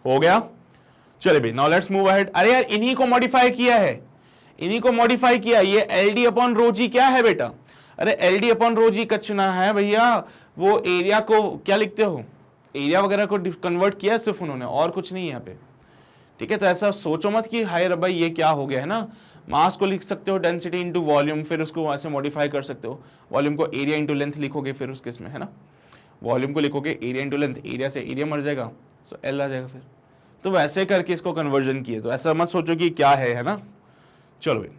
हो गया, चले भाई, नाउ लेट्स मूव अहेड। अरे यार इन्हीं को मॉडिफाई किया है, इन्हीं को मॉडिफाई किया। ये एल डी अपॉन रो जी क्या है बेटा? अरे एल डी अपॉन रो जी का चुना है भैया, वो एरिया को क्या लिखते हो, एरिया वगैरह को कन्वर्ट किया सिर्फ उन्होंने, और कुछ नहीं है यहाँ पे, ठीक है। तो ऐसा सोचो मत कि हाय रब्बा ये क्या हो गया, है ना। मास को लिख सकते हो डेंसिटी इंटू वॉल्यूम, फिर उसको ऐसे मॉडिफाई कर सकते हो। वॉल्यूम को एरिया इंटू लेंथ लिखोगे, फिर उसके इसमें, है ना, वॉल्यूम को लिखोगे एरिया इंटू लेंथ, एरिया से एरिया मर जाएगा, सो एल आ जाएगा फिर। तो वैसे करके इसको कन्वर्जन किए, तो ऐसा मत सोचो कि क्या है ना। चलो भाई,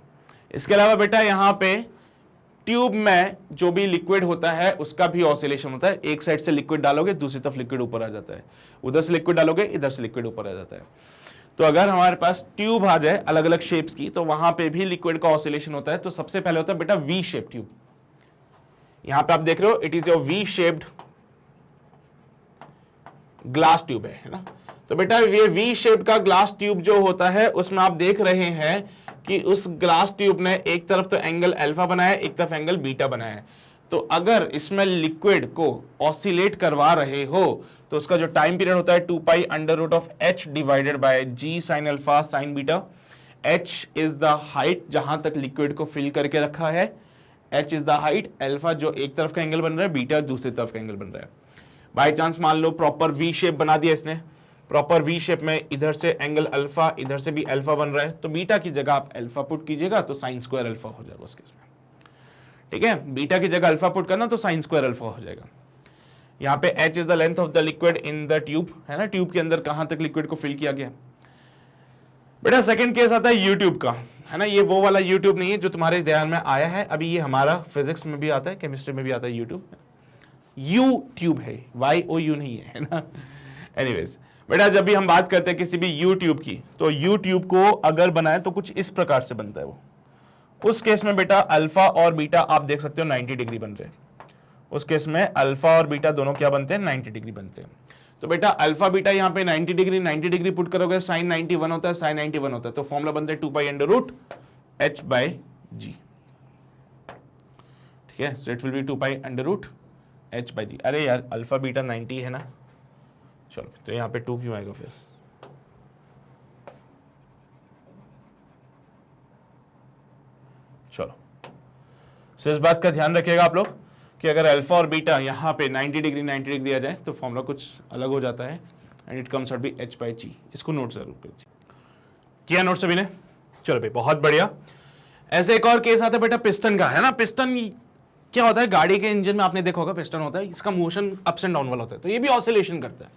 इसके अलावा बेटा यहाँ पे ट्यूब में जो भी लिक्विड होता है उसका भी ऑसिलेशन होता है। एक साइड से लिक्विड डालोगे दूसरी तरफ लिक्विड ऊपर आ जाता है, उधर से लिक्विड डालोगे इधर से लिक्विड ऊपर आ जाता है। तो अगर हमारे पास ट्यूब आ जाए अलग अलग शेप्स की तो वहां पे भी लिक्विड का ऑसिलेशन होता है। तो सबसे पहले होता है बेटा वी शेप ट्यूब। यहां पे आप देख रहे हो it is your V shaped glass tube है ना। तो बेटा ये वी शेप का ग्लास ट्यूब जो होता है उसमें आप देख रहे हैं कि उस ग्लास ट्यूब ने एक तरफ तो एंगल अल्फा बनाया है, एक तरफ एंगल बीटा बनाया है। तो अगर इसमें लिक्विड को ऑसिलेट करवा रहे हो तो उसका जो टाइम पीरियड होता है 2 pi under root of h divided by g sine alpha sine beta. H is the height जहां तक लिक्विड को फिल करके रखा है, h is the height, alpha जो एक तरफ का एंगल बन रहा है, बीटा दूसरी तरफ का एंगल बन रहा है। बाई चांस मान लो प्रॉपर वी शेप बना दिया इसने, प्रॉपर वी शेप में इधर से एंगल अल्फा, इधर से भी अल्फा बन रहा है, तो बीटा की जगह आप अल्फा पुट कीजिएगा तो साइन स्क्वायर अल्फा हो जाएगा उसके इसमें, ठीक है। बीटा की जगह अल्फा पुट करना तो साइन स्क्वायर अल्फा हो जाएगा। यहाँ पे h is the length of the liquid in the tube, है ना, ट्यूब के अंदर कहां तक लिक्विड को फिल किया गया। बेटा सेकंड केस आता है यूट्यूब का, है ना। ये वो वाला यूट्यूब नहीं है जो तुम्हारे ध्यान में आया है अभी, ये हमारा फिजिक्स में भी आता है, केमिस्ट्री में भी आता है यूट्यूब। यू ट्यूब है, YOU नहीं है ना। एनीवेज बेटा जब भी हम बात करते हैं किसी भी यूट्यूब की तो यूट्यूब को अगर बनाए तो कुछ इस प्रकार से बनता है वो। उस केस में बेटा अल्फा और बीटा आप देख सकते हो 90 डिग्री बन रहे हैं। उस केस में अल्फा और बीटा दोनों क्या बनते हैं, 90 डिग्री बनते हैं। तो बेटा अल्फा बीटा यहाँ पे 90 डिग्री पुट करोगे, साइन 91 होता है, साइन 91 होता है, तो फॉर्मूला बनता है 2 pi under root h by G, ठीक है। So it will be 2 pi under root h by G. अरे यार अल्फा बीटा 90 है ना, चलो तो यहाँ पे 2 क्यों आएगा फिर, चलो। सो इस बात का ध्यान रखिएगा आप लोग कि अगर अल्फा और बीटा यहाँ पे 90 डिग्री आ जाए तो फॉर्मूला कुछ अलग हो जाता है, and it comes out be h by G. इसको नोट जरूर कीजिए। किया नोट सभी ने? चलो भाई बहुत बढ़िया। ऐसे एक और केस आता है बेटा पिस्टन का, है ना। पिस्टन क्या होता है, गाड़ी के इंजन में आपने देखा होगा पिस्टन होता है, इसका मोशन अप्स एंड डाउन वाला होता है, तो ये भी ऑसिलेशन करता है,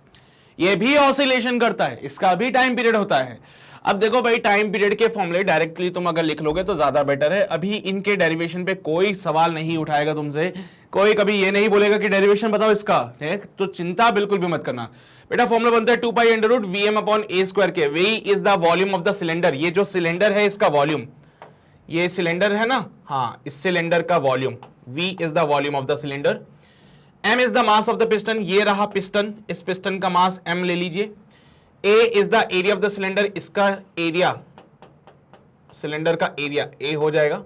ये भी ऑसिलेशन करता है, इसका भी टाइम पीरियड होता है। अब देखो भाई, टाइम पीरियड के फॉर्मूले डायरेक्टली तुम अगर लिख लोगे तो ज्यादा बेटर है। अभी इनके डेरिवेशन पे कोई सवाल नहीं उठाएगा तुमसे, कोई कभी ये नहीं बोलेगा कि डेरिवेशन बताओ इसका, ठीक? तो चिंता बिल्कुल भी मत करना बेटा। फॉर्मूला बनता है 2 pi under root V M upon A square K. V is the volume of the cylinder, ये जो सिलेंडर है इसका वॉल्यूम, ये सिलेंडर है ना, हाँ, इस सिलेंडर का volume, V is the volume of the cylinder, M is the mass of the piston, ये रहा पिस्टन, इस पिस्टन का मास M ले लीजिए, A is the area of the cylinder, इसका एरिया, सिलेंडर का एरिया A हो जाएगा,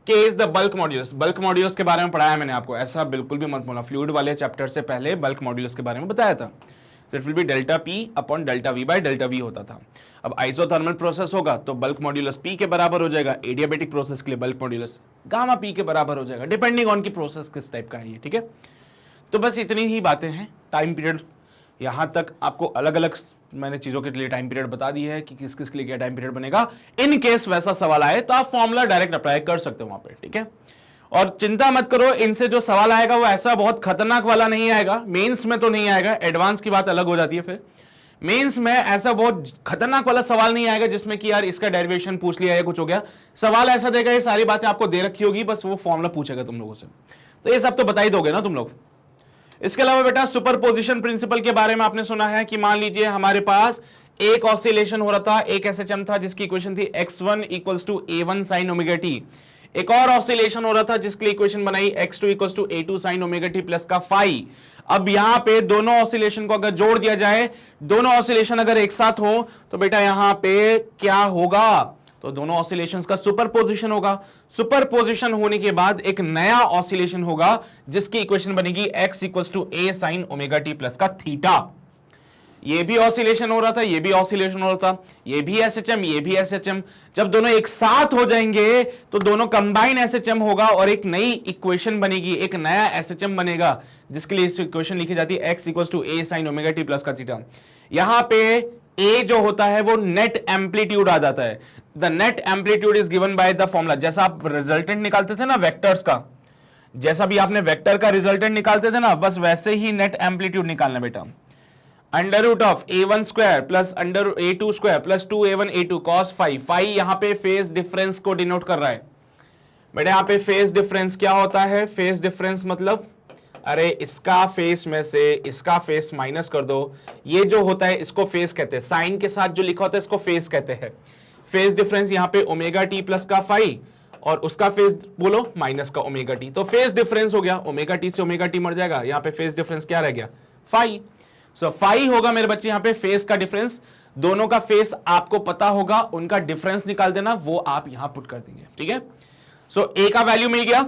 K is the bulk modulus, bulk modulus के बारे में पढ़ाया मैंने आपको, ऐसा बिल्कुल भी मत बोलना, फ्लूइड वाले चैप्टर से पहले बल्क मॉड्यूलस के बारे में बताया था। It will B delta P upon delta V by delta V होता था। अब आइसोथर्मल प्रोसेस होगा तो बल्क मॉड्यूलस P के बराबर हो जाएगा, एडियाबेटिक प्रोसेस के लिए बल्क मॉड्यूलस गामा P के बराबर हो जाएगा, डिपेंडिंग ऑन की प्रोसेस किस टाइप का है ये, ठीक है। तो बस इतनी ही बातें हैं। टाइम पीरियड यहां तक आपको अलग अलग मैंने चीजों के लिए टाइम पीरियड बता दी है कि किस किस के लिए क्या टाइम पीरियड बनेगा। इन केस वैसा सवाल आए तो आप फॉर्मूला डायरेक्ट अप्लाई कर सकते हो वहां पे, ठीक है। और चिंता मत करो, इनसे जो सवाल आएगा वो ऐसा बहुत खतरनाक वाला नहीं आएगा, मेंस में तो नहीं आएगा, एडवांस की बात अलग हो जाती है। फिर मेंस में ऐसा बहुत खतरनाक वाला सवाल नहीं आएगा जिसमें कि यार इसका डेरिवेशन पूछ लिया या कुछ हो गया। सवाल ऐसा देगा, ये सारी बातें आपको दे रखी होगी, बस वो फॉर्मूला पूछेगा तुम लोगों से, तो ये सब तो बता ही दोगे ना तुम लोग। इसके अलावा बेटा सुपरपोजिशन प्रिंसिपल के बारे में आपने सुना है कि मान लीजिए हमारे पास एक ऑसिलेशन हो रहा था, एक एसएचएम था जिसकी इक्वेशन थी x1 equals to a1 sin omega t. एक और ऑसिलेशन हो रहा था जिसके लिए इक्वेशन बनाई x2 equals to a2 sin omega t plus का फाई। अब यहां पे दोनों ऑसिलेशन को अगर जोड़ दिया जाए, दोनों ऑसिलेशन अगर एक साथ हो तो बेटा यहां पे क्या होगा, तो दोनों ऑसिलेशंस का सुपरपोजिशन होगा। सुपरपोजिशन होने के बाद एक नया ऑसिलेशन होगा जिसकी इक्वेशन बनेगी x equals to a sin omega t plus का थीटा। ये भी ऑसिलेशन हो रहा था, ये भी ऑसिलेशन हो रहा था, ये भी एसएचएम, ये भी एसएचएम। जब दोनों एक साथ हो जाएंगे तो दोनों कंबाइन एसएचएम होगा और एक नई इक्वेशन बनेगी, एक नया एसएचएम बनेगा जिसके लिए इस इक्वेशन लिखी जाती है x equals to a sin omega t plus का थीटा। यहां पे a जो होता है वो नेट एम्पलीट्यूड आ जाता है। The net amplitude is given by the formula, जैसा आप रिजल्टेंट निकालते थे ना वेक्टर्स का, जैसा भी आपने वेक्टर का रिजल्टेंट निकालते थे ना, बस वैसे ही नेट एम्पलीट्यूड निकालना बेटा। Under root of a1 square plus under a2 square plus 2a1 a2 cos phi. Phi यहां पे फेज डिफरेंस को डिनोट कर रहा है बेटा। यहां पे फेज डिफरेंस क्या होता है, फेज डिफरेंस मतलब अरे इसका फेस में से इसका फेस माइनस कर दो, ये जो होता है इसको फेस कहते हैं, साइन के साथ जो लिखा होता है इसको फेस कहते हैं। फेस डिफरेंस यहाँ पे ओमेगा टी प्लस का फाई और उसका फेस बोलो माइनस का ओमेगा टी, तो फेस डिफरेंस हो गया, ओमेगा टी से ओमेगा टी मर जाएगा, यहाँ पे फेस डिफरेंस क्या रह गया, फाई। सो फाई होगा मेरे बच्चे यहाँ पे फेस का डिफरेंस। दोनों का फेस आपको पता होगा, उनका डिफरेंस निकाल देना, वो आप यहां पुट कर देंगे, ठीक है। सो ए का वैल्यू मिल गया।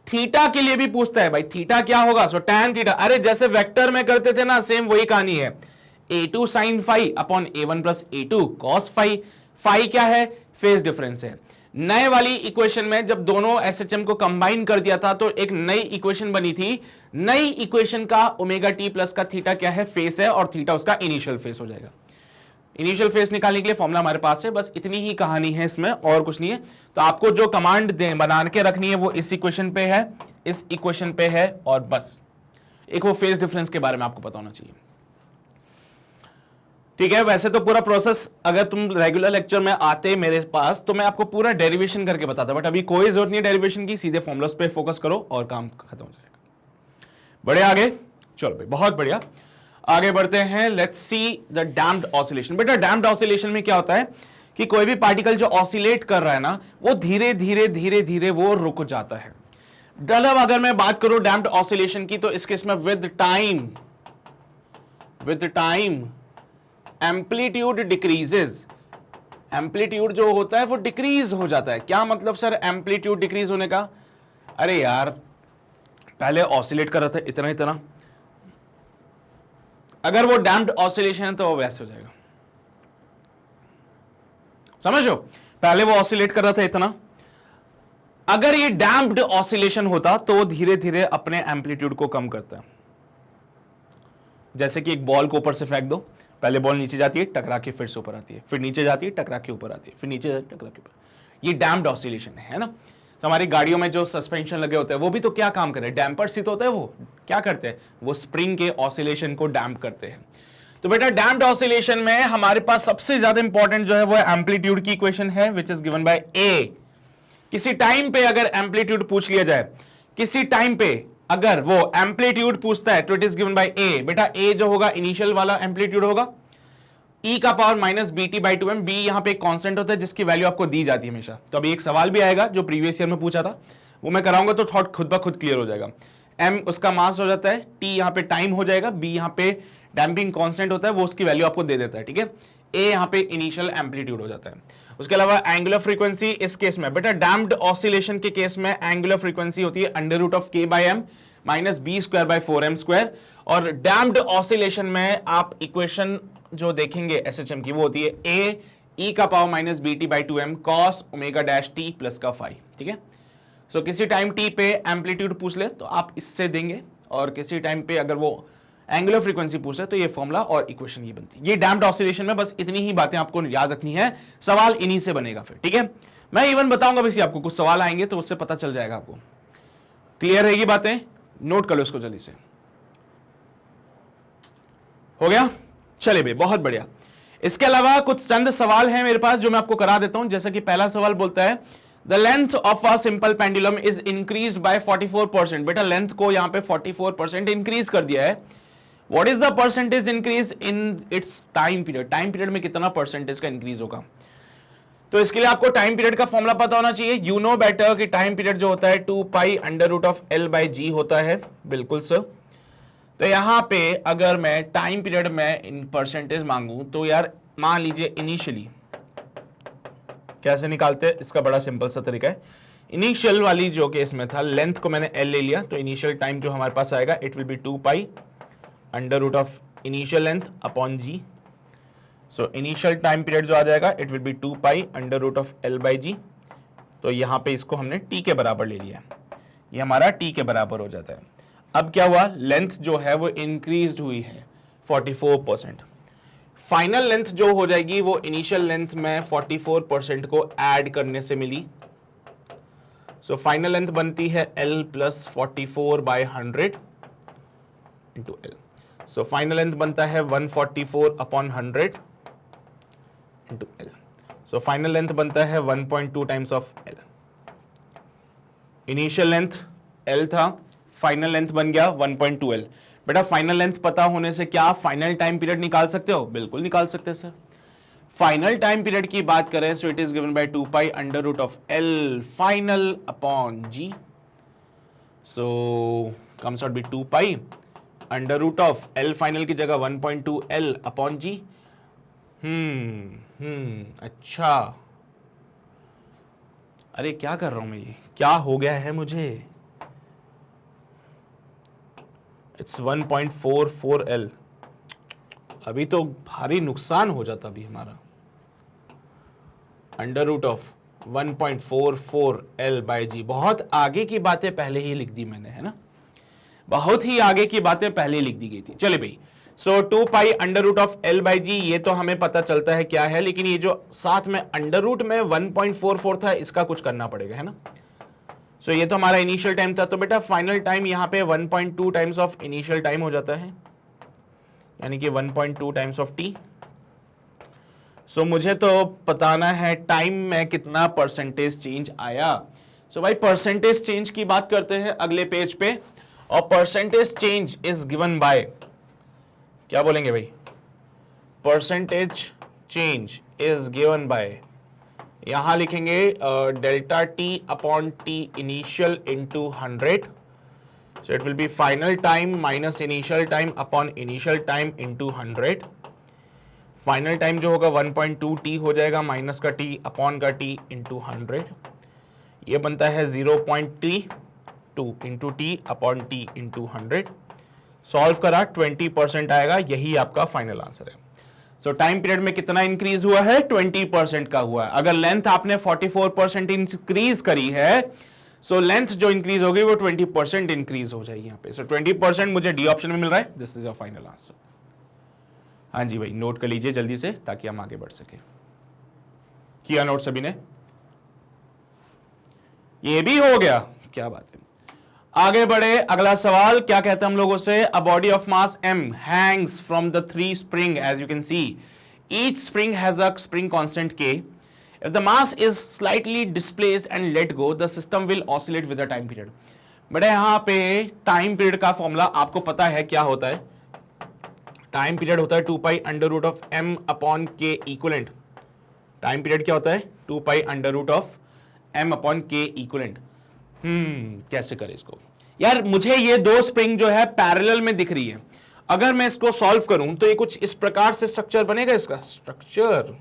थीटा के लिए भी पूछता है भाई, थीटा क्या होगा, सो tan थीटा, अरे जैसे वेक्टर में करते थे ना सेम वही कहानी है, a2 sin phi upon a1 plus a2 cos phi. Phi क्या है, फेस डिफरेंस है। नए वाली इक्वेशन में जब दोनों एसएचएम को कंबाइन कर दिया था तो एक नई इक्वेशन बनी थी। नई इक्वेशन का ओमेगा टी प्लस का थीटा क्या है, फेस है, और थीटा उसका इनिशियल फेस हो जाएगा। इनिशियल फेस निकालने के लिए फॉर्मूला हमारे पास है, बस इतनी ही कहानी है इसमें और कुछ नहीं है। तो आपको जो कमांड बना के रखनी है वो इस इक्वेशन पे है, इस इक्वेशन पे है, और बस एक वो फेस डिफरेंस के बारे में आपको पता होना चाहिए, ठीक है। वैसे तो पूरा प्रोसेस अगर तुम रेगुलर लेक्चर में आते मेरे पास तो मैं आपको पूरा डेरिवेशन करके बताता, बट अभी कोई जरूरत नहीं है डेरिवेशन की, सीधे फॉर्मूलास पे फोकस करो और काम खत्म हो जाएगा। बढ़िया आगे चलो भाई, बहुत बढ़िया आगे बढ़ते हैं। Let's see the damped oscillation. बेटा डैम्प्ड ऑसिलेशन में क्या होता है कि कोई भी पार्टिकल जो ऑसिलेट कर रहा है ना वो धीरे धीरे धीरे धीरे वो रुक जाता है। मतलब अगर मैं बात करूं डैम्प्ड ऑसिलेशन की तो इस केस में with time amplitude decreases. Amplitude जो होता है वो डिक्रीज हो जाता है। क्या मतलब सर एम्पलीट्यूड डिक्रीज होने का, अरे यार पहले ऑसिलेट कर रहा था इतना इतना, अगर वो डैम्प्ड ऑसिलेशन है तो वो वैसे हो जाएगा, समझो। पहले वो ऑसिलेट कर रहा था इतना, अगर ये डैम्प्ड ऑसिलेशन होता तो वो धीरे धीरे अपने एम्पलीट्यूड को कम करता है। जैसे कि एक बॉल को ऊपर से फेंक दो, पहले बॉल नीचे जाती है टकरा के फिर से ऊपर आती है, फिर नीचे जाती है टकरा के ऊपर आती है, फिर नीचे टकरा के ऊपर, ये डैम्प्ड ऑसिलेशन है ना। तो हमारी गाड़ियों में जो सस्पेंशन लगे होते हैं वो भी तो क्या काम कर रहे हैं, डैम्पर्स ही तो होता है। वो क्या करते हैं, वो स्प्रिंग के ऑसिलेशन को डैम्प करते हैं। तो बेटा डैम्प्ड ऑसिलेशन में हमारे पास सबसे ज्यादा इंपॉर्टेंट जो है वो एम्पलीट्यूड की इक्वेशन है विच इज गिवन बाय ए। किसी टाइम पे अगर एम्पलीट्यूड पूछ लिया जाए, किसी टाइम पे अगर वो एम्पलीट्यूड पूछता है तो इट इज गिवन बाय ए। बेटा ए जो होगा इनिशियल वाला एम्पलीट्यूड होगा, e का power minus b t by two m. B यहाँ पे एक कांस्टेंट होता है जिसकी वैल्यू आपको दी जाती है हमेशा। तो अभी एक सवाल भी आएगा जो प्रीवियस ईयर में पूछा था, वो मैं कराऊंगा तो थॉट खुद ब खुद क्लियर हो जाएगा। m उसका मास हो जाता है, t यहाँ पे टाइम हो जाएगा, b यहाँ पे डैम्पिंग कांस्टेंट होता है, वो उसकी वैल्यू आपको दे देता है, ठीक है। a यहाँ पे इनिशियल एम्पलीट्यूड हो जाता है। उसके अलावा एंगुलर फ्रीक्वेंसी इस केस में बेटा डैम्प्ड ऑसिलेशन के केस में एंगुलर फ्रीक्वेंसी होती है under root of k by m minus b square by 4m square. और डैम्प्ड ऑसिलेशन में आप इक्वेशन जो देखेंगे SHM की वो होती है a e का power minus b t by two m cos omega dash t plus का फाई, ठीक है। सो किसी टाइम t पे एम्पलीट्यूड पूछ ले तो आप इससे देंगे, और किसी टाइम पे अगर वो एंगुलर फ्रीक्वेंसी पूछ ले तो ये फॉर्मूला और इक्वेशन ये बनती है। ये डैम्प्ड ऑसिलेशन में बस इतनी ही बातें आपको याद रखनी है, सवाल इन्हीं से बनेगा फिर, ठीक है। मैं इवन बताऊंगा भी, आपको कुछ सवाल आएंगे तो उससे पता चल जाएगा आपको। क्लियर रहेगी बातें? नोट कर लो इसको जल्दी से। हो गया? चले भाई, बहुत बढ़िया। इसके अलावा कुछ चंद सवाल हैं मेरे पास जो मैं आपको करा देता हूं। जैसा कि पहला सवाल बोलता है the length of a simple pendulum is increase by 44%। बेटा लेंथ को यहां पे 44% इंक्रीज कर दिया है। What is the percentage increase in its time period? Time period में कितना परसेंटेज का इंक्रीज होगा? तो इसके लिए आपको टाइम पीरियड का फॉर्मूला पता होना चाहिए। यू नो बेटर कि टाइम पीरियड जो होता है 2 pi under root of L by G होता है। बिल्कुल सर। तो यहां पे अगर मैं टाइम पीरियड में इन परसेंटेज मांगू तो यार मान लीजिए इनिशियली कैसे निकालते हैं, इसका बड़ा सिंपल सा तरीका है। इनिशियल वाली जो केस में था लेंथ को मैंने एल ले लिया, तो इनिशियल टाइम जो हमारे पास आएगा it will be 2 pi under root of initial length upon ji. So initial time period जो आ जाएगा it will be 2 pi under root of L by G. तो यहाँ पे इसको हमने टी के बराबर ले लिया, ये हमारा टी के बराबर हो जाता है। अब क्या हुआ, लेंथ जो है वो इंक्रीज हुई है 44%। फाइनल लेंथ जो हो जाएगी वो इनिशियल लेंथ में 44% को ऐड करने से मिली। सो फाइनल लेंथ बनती है L plus 44 by 100 into L। So final length बनता है 144 upon 100 into L। So final length बनता है 1.2 times of L। Initial length L था, फाइनल लेंथ बन गया 1.2L। बेटा फाइनल लेंथ पता होने से क्या फाइनल टाइम पीरियड निकाल सकते हो? बिल्कुल निकाल सकते हैं सर। फाइनल टाइम पीरियड की बात करें so it is given by 2 pi under root of L final upon ji. So comes out be 2 pi under root of L final की जगह 1.2 एल अपॉन जी। अच्छा, अरे क्या कर रहा हूं मैं, ये क्या हो गया है मुझे? It's 1.44L। अभी तो भारी नुकसान हो जाता अभी हमारा। Under root of 1.44L by G. बहुत आगे की बातें पहले ही लिख दी मैंने, है ना, बहुत ही आगे की बातें पहले लिख दी गई थी। चले भाई, so 2 pi under root of L by G, ये तो हमें पता चलता है क्या है, लेकिन ये जो साथ में अंडर रूट में 1.44 था इसका कुछ करना पड़ेगा, है ना। सो ये तो हमारा इनिशियल टाइम था, तो बेटा फाइनल टाइम यहाँ पे 1.2 टाइम्स ऑफ इनिशियल टाइम हो जाता है, यानी कि 1.2 टाइम्स ऑफ टी। सो मुझे तो बताना है टाइम में कितना परसेंटेज चेंज आया। सो भाई परसेंटेज चेंज की बात करते हैं अगले पेज पे, और percentage change is given bye, क्या बोलेंगे भाई, percentage change is given bye, यहां लिखेंगे delta T upon T initial into 100। So it will B final time minus initial time upon initial time into 100। Final time जो होगा 1.2 T हो जाएगा, minus का टी अपॉन का टी इंटू 100। ये बनता है 0.32 into T upon T into 100। Solve करा 20% आएगा, यही आपका फाइनल आंसर है। सो टाइम पीरियड में कितना इंक्रीज हुआ है? 20% का हुआ है। अगर लेंथ आपने 44% इंक्रीज करी है, सो लेंथ जो इंक्रीज होगी वो 20% इंक्रीज हो जाएगी यहाँ पे। सो 20% मुझे डी ऑप्शन में मिल रहा है, this is your final answer. हाँ जी भाई, नोट कर लीजिए जल्दी से ताकि हम आगे बढ़ सके। किया नोट सभी ने? ये भी हो गया, क्या बात है। आगे बढ़े, अगला सवाल क्या कहते हैं हम लोगों से, a body of mass m hangs from the three spring as you can see, each spring has a spring constant k, if the mass is slightly displaced and let go the system will oscillate with the time period। बेटा यहां पे time period का formula आपको पता है क्या होता है, टाइम पीरियड होता है 2 pi under root of m upon k equivalent. Time period क्या होता है 2 pi under root of m upon k equivalent. कैसे करें इसको यार, मुझे ये दो स्प्रिंग जो है पैरेलल में दिख रही है, अगर मैं इसको सॉल्व करूं तो ये कुछ इस प्रकार से स्ट्रक्चर बनेगा, इसका स्ट्रक्चर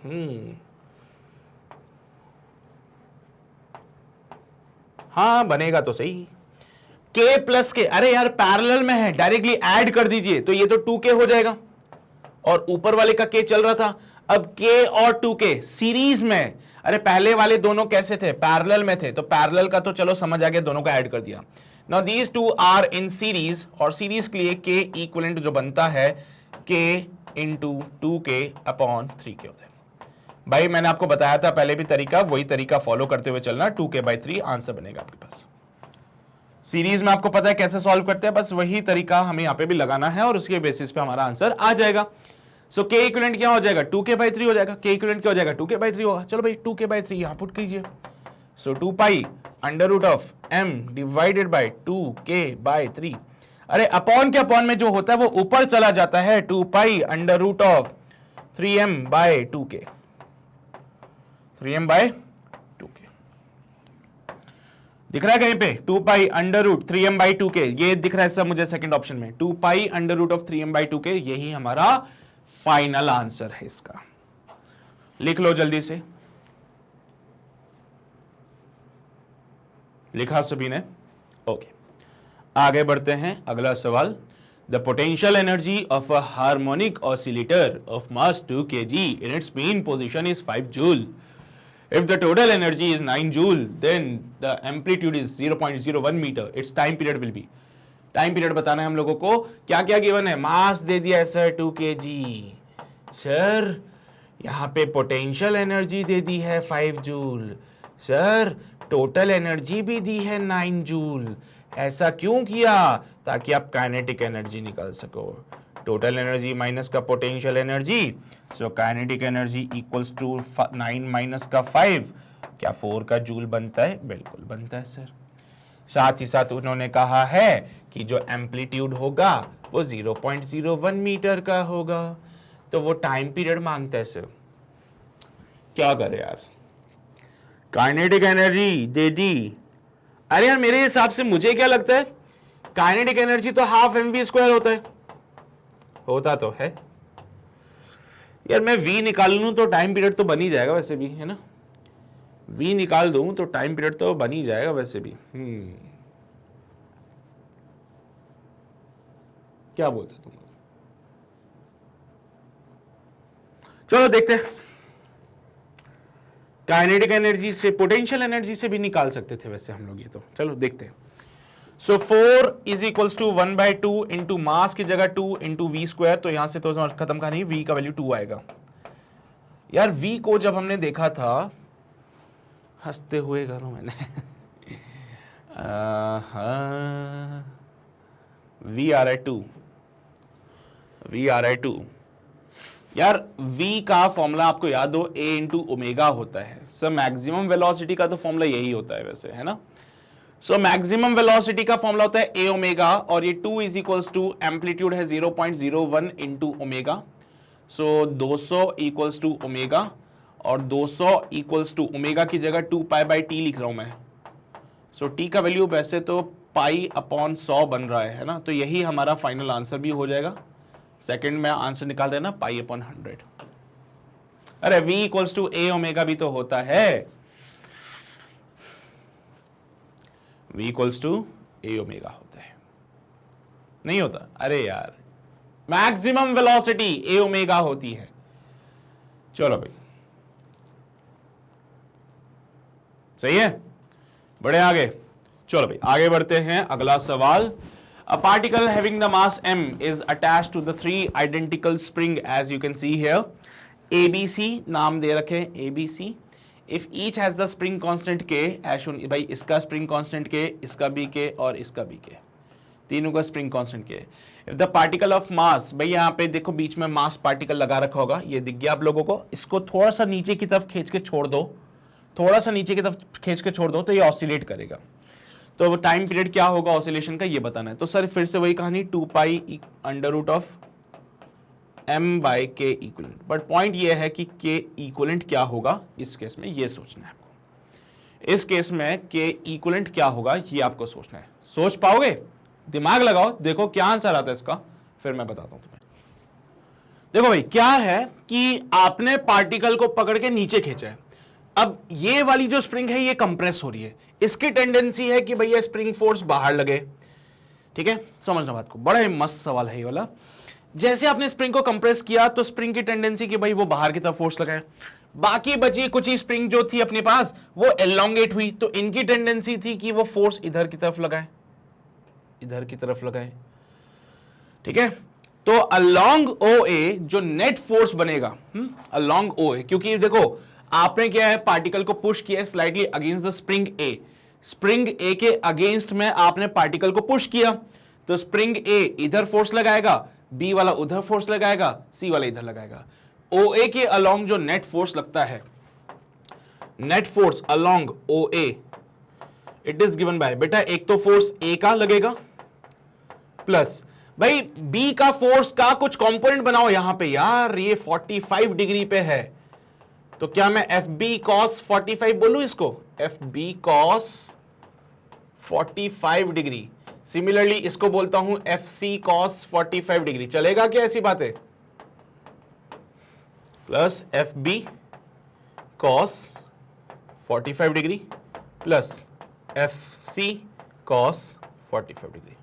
हाँ बनेगा तो सही, k प्लस के, अरे यार पैरेलल में है, डायरेक्टली ऐड कर दीजिए तो ये तो 2k हो जाएगा और ऊपर वाले का k चल रहा था, अब k और 2k सीरीज में, अरे पहले वाले दोनों कैसे थे, पैरेलल में थे, तो पैरेलल का तो चलो समझ आ गया, दोनों का ऐड कर दिया। Now these two are in series, और सीरीज के लिए k इक्विवेलेंट जो बनता है k into 2k upon 3k होता है। भाई मैंने आपको बताया था पहले भी तरीका, वही तरीका फॉलो करते हुए चलना, 2k/3 आंसर बनेगा आपके पास। सीरीज में आपको पता है कैसे सॉल्व करते हैं, बस वही तरीका हमें यहाँ पे भी लगाना है और उसके बेसिस पे हमारा आंसर आ जाएगा। सो k इक्विवेलेंट क्या हो जाएगा 2k/3 हो जाएगा, k इक्विवेलेंट क्या हो जाएगा 2k/3 होगा। चलो भाई 2k/3 यहां पुट कीजिए, so 2 pi under root of m divided by 2k/3, अरे अपॉन के अपॉन में जो होता है वो ऊपर चला जाता है, 2 pi under root of 3m/2k, 3m/2k दिख रहा है कहीं पे, 2 पाई अंडर रूट 3m/2k, ये दिख रहा है सब मुझे सेकंड ऑप्शन में, 2 pi under root of 3m/2k, यही हमारा फाइनल आंसर है इसका। लिख लो जल्दी से, लिखा सभी ने, ओके। आगे बढ़ते हैं, अगला सवाल, the potential energy of a harmonic oscillator of mass 2 kg in its main position is 5 joule. If the total energy is 9 joule, then the amplitude is 0.01 meter. Its time period will be. Time period बताना है हम लोगों को, क्या क्या given है, मास दे दिया है सर 2 kg, सर यहाँ पे पोटेंशियल एनर्जी दे दी है 5 जूल, सर टोटल एनर्जी भी दी है 9 जूल। ऐसा क्यों किया, ताकि आप काइनेटिक एनर्जी निकाल सको, टोटल एनर्जी माइनस का potential energy, so kinetic energy equals to 9 minus का 5, क्या 4 का जूल बनता है, बिल्कुल बनता है सर। साथ ही साथ उन्होंने कहा है कि जो एम्पलीट्यूड होगा वो 0.01 मीटर का होगा, तो वो टाइम पीरियड मांगता है सर, क्या करे यार, काइनेटिक एनर्जी दे दी, अरे यार मेरे हिसाब से मुझे क्या लगता है, काइनेटिक एनर्जी तो हाफ mv² होता है, होता तो है यार, मैं v निकाल लूं तो टाइम पीरियड तो बन ही जाएगा वैसे भी, है ना, v निकाल दूं तो टाइम पीरियड तो बन ही जाएगा वैसे भी। क्या बोलते तुम, चलो देखते हैं, काइनेटिक एनर्जी से, पोटेंशियल एनर्जी से भी निकाल सकते थे वैसे हम लोग ये तो, चलो देखते हैं। So 4 is equals to 1/2 into mass की जगह 2 इंटू v², तो यहां से तो खत्म कहानी, v का वैल्यू 2 आएगा। यार v को जब हमने देखा था, हंसते हुए करो मैंने v आ रहा है 2, v आ रहा है 2, यार v का फॉर्मूला आपको याद हो a इंटू ओमेगा होता है सर, मैक्सिमम वेलोसिटी का तो फॉर्मूला यही होता है वैसे, है ना। सो मैक्सिमम वेलोसिटी का फॉर्मूला होता है a ओमेगा, और ये 2 इज इक्वल्स टू एम्पलीट्यूड है 0.01 into omega, so 200 equals to omega, और 200 इक्वल्स टू ओमेगा की जगह 2 पाई/t लिख रहा हूं मैं, सो t का वैल्यू वैसे तो पाई अपॉन 100 बन रहा है ना, तो यही हमारा फाइनल आंसर भी हो जाएगा। सेकंड में आंसर निकाल देना पाई अपॉन 100, अरे v equals to a omega भी तो होता है, v equals to a omega होता है, नहीं होता, अरे यार मैक्सिमम वेलोसिटी a ओमेगा होती है। चलो भाई सही है, बड़े आगे, चलो भाई आगे बढ़ते हैं, अगला सवाल, a particle having the mass m is attached to the 3 identical spring as you can see here, ABC नाम दे रखे ABC, if each has the spring constant के एज शोन, भाई इसका स्प्रिंग कांस्टेंट के, इसका भी के और इसका भी के, तीनों का स्प्रिंग कांस्टेंट के। If the particle of mass, भाई यहाँ पे देखो बीच में मास पार्टिकल लगा रखा होगा, ये दिख गया आप लोगों को, इसको थोड़ा सा नीचे की तरफ खींच के छोड़ दो, थोड़ा सा नीचे की तरफ खींच के छोड़ दो तो ये ऑसिलेट करेगा। तो टाइम पीरियड क्या होगा ऑसिलेशन का ये बताना है। तो सर फिर से वही कहानी 2 pi under root of m by k equivalent, but point ये है कि के इक्वलेंट क्या होगा इस केस में, ये सोचना है आपको। इस केस में के इक्वलेंट क्या होगा ये आपको सोचना है। सोच पाओगे? दिमाग लगाओ, देखो क्या आंसर आता है इसका, फिर मैं बताता हूं तुम्हें। देखो भाई क्या है कि आपने पार्टिकल को पकड़ के नीचे खींचा है, अब ये वाली जो स्प्रिंग है ये कंप्रेस हो रही है, इसकी टेंडेंसी है कि भैया स्प्रिंग फोर्स बाहर लगे। ठीक है, समझना बात को, बड़ा ही मस्त सवाल है ये वाला। जैसे आपने स्प्रिंग को कंप्रेस किया तो स्प्रिंग की टेंडेंसी कि भाई वो बाहर की तरफ फोर्स लगाए, बाकी बची कुछ ही स्प्रिंग जो थी अपने पास वो एलोंगेट हुई, तो इनकी टेंडेंसी थी कि वो फोर्स इधर की तरफ लगाए, इधर की तरफ लगाए। ठीक है, तो अलोंग ओ ए जो नेट फोर्स बनेगा, अलोंग ओ ए, क्योंकि देखो आपने क्या है पार्टिकल को पुश किया slightly against the spring A, spring A के अगेंस्ट में आपने पार्टिकल को पुश किया, तो स्प्रिंग ए इधर फोर्स लगाएगा, बी वाला उधर फोर्स लगाएगा, सी वाला इधर लगाएगा। ओ ए के अलोंग जो नेट फोर्स लगता है, net force along O A, it is given by, बेटा एक तो फोर्स ए का लगेगा प्लस भाई बी का फोर्स का कुछ कंपोनेंट बनाओ यहां पे यार, ये 45 डिग्री पे है, तो क्या मैं एफ बी कॉस 45 बोलूं इसको, F B cos 45 degree. Similarly इसको बोलता हूं एफ सी कॉस 45 डिग्री, चलेगा क्या ऐसी बात है? Plus F B cos 45 degree plus F C cos 45 degree.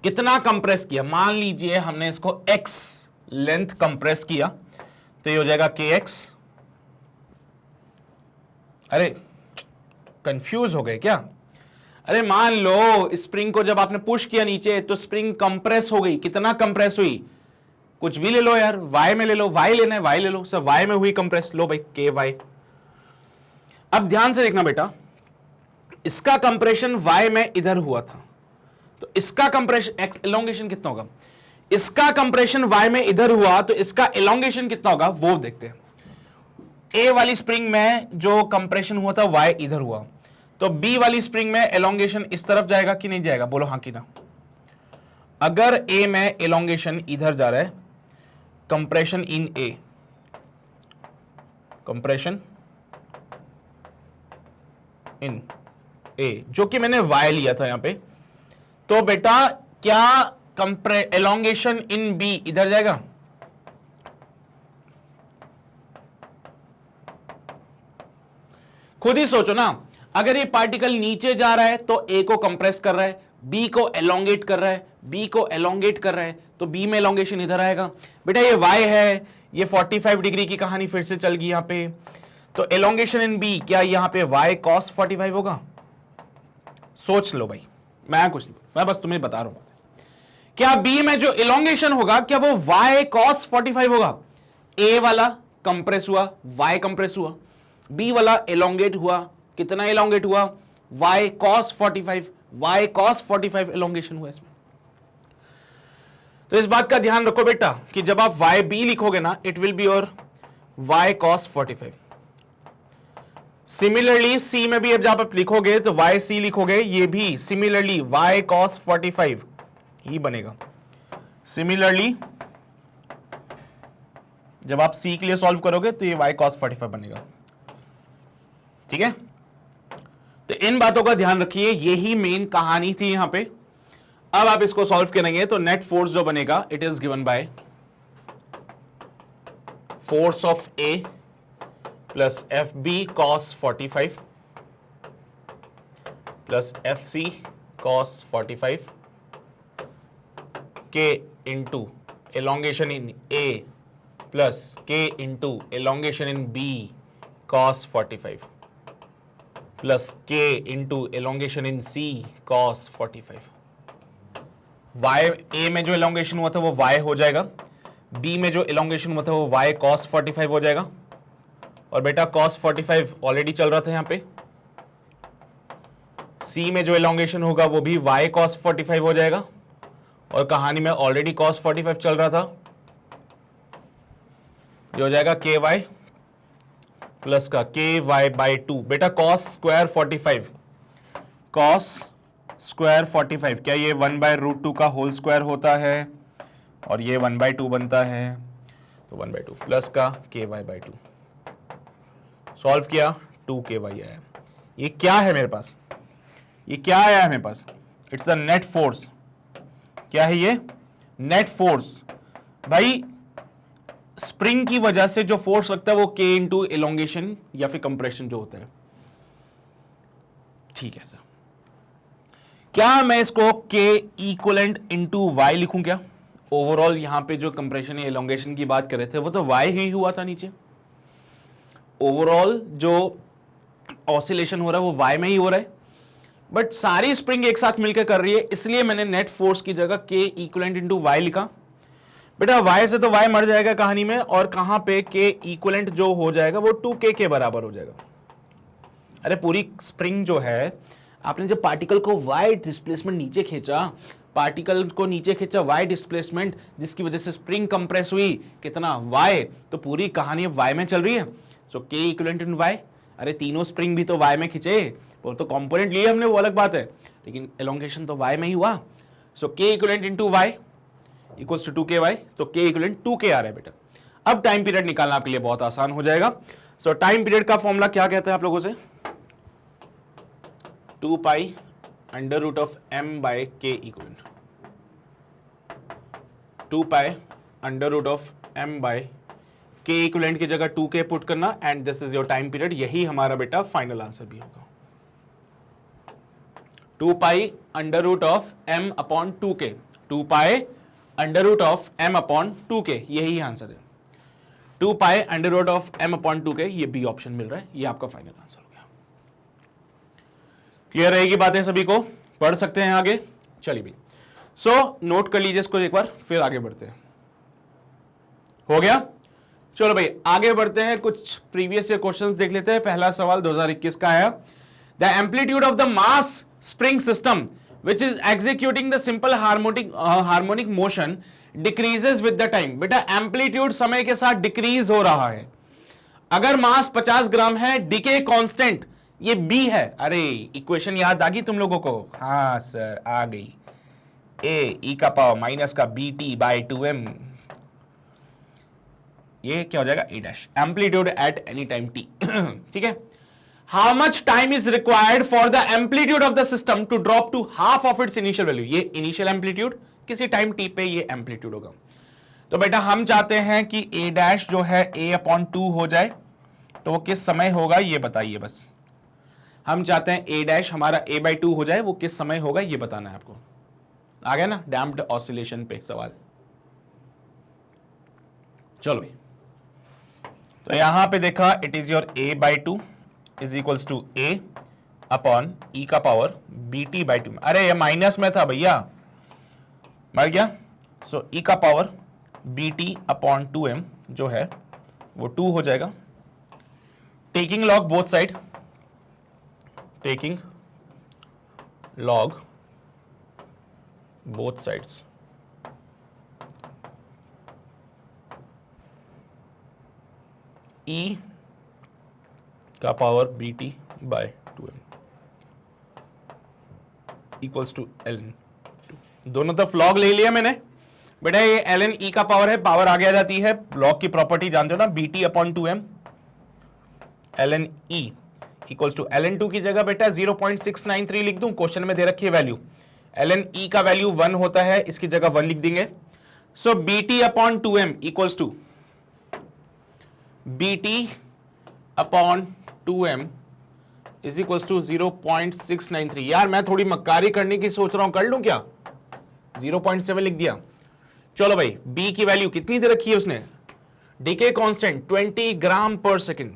कितना कंप्रेस किया? मान लीजिए हमने इसको x लेंथ कंप्रेस किया, तो ये हो जाएगा kx। अरे कंफ्यूज हो गए क्या? अरे मान लो स्प्रिंग को जब आपने पुश किया नीचे तो स्प्रिंग कंप्रेस हो गई, कितना कंप्रेस हुई? कुछ भी ले लो यार, y में ले लो, y लेना है y ले लो सर, y में हुई कंप्रेस, लो भाई ky। अब ध्यान से देखना बेटा, इसका कंप्रेशन y में इधर हुआ था, तो इसका कंप्रेशन एलोंगेशन कितना होगा? इसका कंप्रेशन y में इधर हुआ तो इसका एलोंगेशन कितना होगा वो देखते हैं। A वाली स्प्रिंग में जो कंप्रेशन हुआ था y इधर हुआ, तो B वाली स्प्रिंग में एलोंगेशन इस तरफ जाएगा कि नहीं जाएगा? बोलो हाँ कि ना। अगर A में एलोंगेशन इधर जा रहा है, compression in A, compression in A जो कि मैंने y लिया था यहां पे, तो बेटा क्या एलोंगेशन इन बी इधर जाएगा? खुद ही सोचो ना, अगर ये पार्टिकल नीचे जा रहा है तो ए को कंप्रेस कर रहा है, बी को एलोंगेट कर रहा है, बी को एलोंगेट कर रहा है, तो बी में एलोंगेशन इधर आएगा। बेटा ये वाई है, ये 45 डिग्री की कहानी फिर से चल गई यहां पे, तो एलोंगेशन इन बी क्या यहां पे वाई कॉस 45 होगा? सोच लो भाई, मैं कुछ नहीं, मैं बस तुम्हें बता रहा हूं। क्या बी में जो एलोंगेशन होगा क्या वो y cos 45 होगा? ए वाला कंप्रेस हुआ, y कंप्रेस हुआ, बी वाला एलोंगेट हुआ, कितना एलोंगेट हुआ? y cos 45, y cos 45 elongation हुआ इसमें। तो इस बात का ध्यान रखो बेटा कि जब आप y b लिखोगे ना, it will be your y cos 45। Similarly c में भी अब जब आप लिखोगे तो y c लिखोगे, ये भी सिमिलरली y cos 45 ही बनेगा। सिमिलरली जब आप c के लिए सॉल्व करोगे तो ये y cos 45 बनेगा। ठीक है, तो इन बातों का ध्यान रखिए, यही मेन कहानी थी यहां पे। अब आप इसको सॉल्व करेंगे तो नेट फोर्स जो बनेगा, it is given by force of A plus F B cos 45 plus F C cos 45 k into elongation in A plus k into elongation in B cos 45 plus k into elongation in C cos 45। y A में जो elongation हुआ था वो y हो जाएगा, B में जो elongation हुआ था वो y cos 45 हो जाएगा। और बेटा cos 45 ऑलरेडी चल रहा था यहां पे। C में जो एलोंगेशन होगा वो भी y cos 45 हो जाएगा, और कहानी में ऑलरेडी cos 45 चल रहा था, जो हो जाएगा ky प्लस का ky/2। बेटा cos स्क्वायर 45, cos स्क्वायर 45 क्या ये 1/√2 का होल स्क्वायर होता है, और ये 1/2 बनता है, तो 1/2 प्लस का ky/2। सॉल्व किया 2ky आया। ये क्या है मेरे पास, ये क्या आया है मेरे पास, इट्स अ नेट फोर्स। क्या है ये, नेट फोर्स। भाई स्प्रिंग की वजह से जो फोर्स लगता है वो k इंटू एलोंगेशन या फिर कंप्रेशन जो होता है। ठीक है सर, क्या मैं इसको k इक्वलेंट इंटू वाई लिखूं क्या? ओवरऑल यहां पे जो कंप्रेशन या एलोंगेशन की बात कर रहे थे वो तो y ही हुआ था नीचे। ओवरऑल जो ऑसिलेशन हो रहा है वो y में ही हो रहा है, बट सारी स्प्रिंग एक साथ मिलकर कर रही है, इसलिए मैंने नेट फोर्स की जगह k इक्वलेंट इंटू वाई लिखा। बेटा y से तो y मर जाएगा कहानी में, और कहां पे k इक्वलेंट जो हो जाएगा वो 2k के बराबर हो जाएगा। अरे पूरी स्प्रिंग जो है, आपने जब पार्टिकल को y डिस्प्लेसमेंट नीचे खींचा, पार्टिकल को नीचे खींचा y डिस्प्लेसमेंट, जिसकी वजह से स्प्रिंग कंप्रेस हुई कितना y, तो पूरी कहानी y में चल रही है। सो k इक्वलेंट इन y। अरे तीनों स्प्रिंग भी तो y में खींचे, वो तो कंपोनेंट लिए हमने, वो अलग बात है, लेकिन एलोंगेशन तो y में ही हुआ। सो k equivalent into y equals to 2ky, तो k इक्वलेंट 2k आ रहा है बेटा। अब टाइम पीरियड निकालना आपके लिए बहुत आसान हो जाएगा। सो टाइम पीरियड का फॉर्मूला क्या कहता है आप लोगों से, 2 pi under root of m by k equivalent, 2 pi under root of m by k equivalent की जगह 2k पुट करना, and this is your time period. यही हमारा बेटा फाइनल आंसर भी होगा, 2 pi under root of m upon 2k, 2 pi under root of m upon 2k, यही answer है। 2 pi under root of m upon 2k, ये B option मिल रहा है, ये आपका फाइनल आंसर हो गया। क्लियर रहेगी बातें सभी को, पढ़ सकते हैं आगे। चलिए भाई, सो नोट कर लीजिए इसको एक बार, फिर आगे बढ़ते हैं। हो गया, चलो भाई आगे बढ़ते हैं, कुछ प्रीवियस ईयर क्वेश्चंस देख लेते हैं। पहला सवाल 2021 का आया, the amplitude of the mass spring system which is executing the simple harmonic motion decreases with the time। बेटा एम्पलीट्यूड समय के साथ डिक्रीज हो रहा है। अगर मास 50 ग्राम है, डिके कांस्टेंट ये b है। अरे इक्वेशन याद आ गई तुम लोगों को? हाँ सर आ गई, a e का पावर माइनस का bt बाय 2m, ये क्या हो जाएगा a dash, amplitude at any time t। ठीक है, how much time is required for the amplitude of the system to drop to half of its initial value। ये initial amplitude, किसी time t पे ये amplitude होगा। तो बेटा हम चाहते हैं कि a डैश जो है a अपॉन 2 हो जाए, तो वो किस समय होगा ये बताइए बस। हम चाहते हैं a डैश हमारा a बाई 2 हो जाए, वो किस समय होगा ये बताना है आपको। आ गया ना डैम्प्ड ऑसिलेशन पे सवाल। चलो भाई, तो यहां पे देखा it is your a by 2 is equals to a upon e का पावर bt बाई 2। अरे ये माइनस में था भैया, मर गया। सो e का पावर bt अपॉन 2m जो है वो 2 हो जाएगा। Taking log both side, taking log both sides, e का power bt by 2m equals to ln 2। दोनों तरफ लॉग ले लिया मैंने बेटा, ये ln e का पावर है, पावर आगे आ जाती है, लॉग की प्रॉपर्टी जानते हो ना, bt upon 2m, ln e equals to ln 2 की जगह बेटा 0.693 लिख दूं, क्वेश्चन में दे रखी है वैल्यू, ln e का वैल्यू 1 होता है, इसकी जगह 1 लिख देंगे। So bt upon 2m equals to bt upon 2m is equals to 0.693। यार मैं थोड़ी मक्कारी करने की सोच रहा हूं, कर लूं क्या? 0.7 लिख दिया। चलो भाई, b की वैल्यू कितनी दे रखी है उसने, डीके कांस्टेंट 20 ग्राम पर सेकेंड।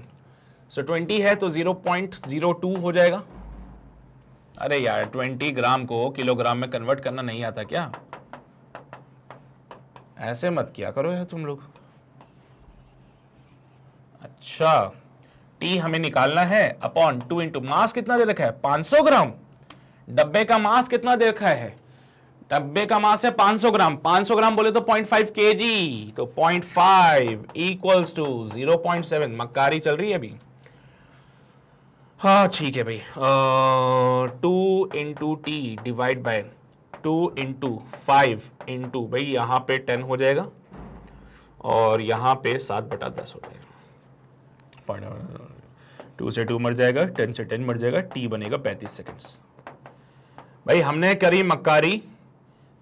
सो 20 है तो 0.02 हो जाएगा। अरे यार 20 ग्राम को किलोग्राम में कन्वर्ट करना नहीं आता क्या? ऐसे मत किया करो यार तुम लोग। अच्छा टी हमें निकालना है अपॉन 2 इंटू मास कितना दे रखा है 500 ग्राम। डब्बे का मास कितना दे रखा है, डब्बे का मास है 500 ग्राम, 500 ग्राम बोले तो 0.5 केजी, तो 0.5 इक्वल्स टू 0.7। मक्कारी चल रही है अभी। हाँ ठीक है भाई, 2 into T divide by 2 into 5 into भाई यहां पे 10 हो जाएगा और यहां पे 7/10 हो जाएगा। 2 से 2 मर जाएगा, 10 से 10 मर जाएगा, टी बनेगा 35 सेकेंड्स। भाई हमने करी मक्कारी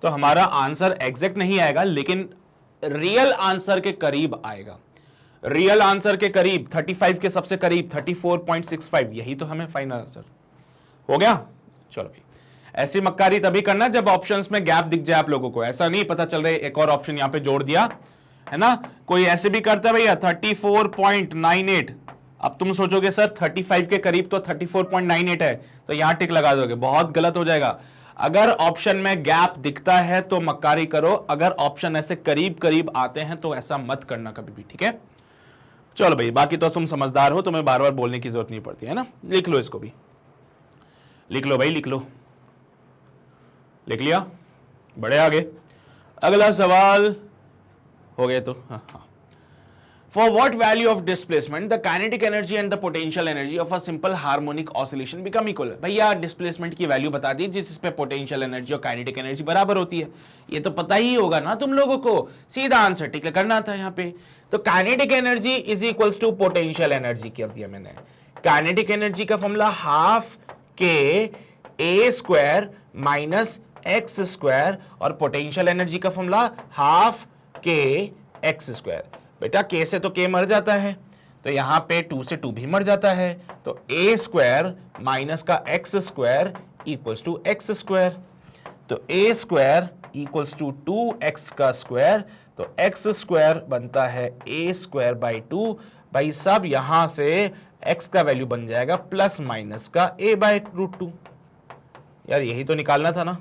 तो हमारा आंसर एग्जैक्ट नहीं आएगा लेकिन रियल आंसर के करीब आएगा। रियल आंसर के करीब 35 के सबसे करीब 34.65, यही तो हमें फाइनल आंसर हो गया। चलो भाई, ऐसी मक्कारी तभी करना जब ऑप्शंस में गैप दिख जाए आप लोगों को, ऐसा नहीं पता चल रहा है एक और ऑप्शन यहां पे जोड़ दिया है ना। कोई ऐसे भी करता है भैया 34.98, अब तुम सोचोगे सर 35 के करीब तो 34.98 है तो यहां टिक लगा दोगे, बहुत गलत हो जाएगा। अगर ऑप्शन में गैप दिखता है तो मक्कारी करो, अगर ऑप्शन ऐसे करीब करीब आते हैं तो ऐसा मत करना कभी भी, ठीक है। चलो भाई, बाकी तो तुम समझदार हो, तुम्हें बार बार बोलने की जरूरत नहीं पड़ती है ना। लिख लो इसको भी, लिख लो भाई, लिख लो, लिख लिया, बड़े आगे। अगला सवाल हो गए तो हाँ। For what value of displacement the kinetic energy and the potential energy of a simple harmonic oscillation become equal? भैया डिस्प्लेसमेंट की वैल्यू बता दी जिस पे पोटेंशियल एनर्जी और काइनेटिक एनर्जी बराबर होती है, ये तो पता ही होगा ना तुम लोगों को, सीधा आंसर टिक करना था यहाँ पे। तो kinetic energy is equals to potential energy कर दिया मैंने। काइनेटिक एनर्जी का फॉर्मूला हाफ के ए स्क्वायर माइनस एक्स स्क्वायर और पोटेंशियल एनर्जी का formula half k x square. बेटा के से तो के मर जाता है तो यहां पे 2 से 2 भी मर जाता है, तो ए स्क्वायर माइनस का x square equals to x square, तो a square equals to 2x का स्क्वायर, तो एक्स स्क्वायर बनता है ए स्क्वायर बाई 2। भाई सब यहां से x का वैल्यू बन जाएगा प्लस माइनस का a बाई √2। यार यही तो निकालना था ना,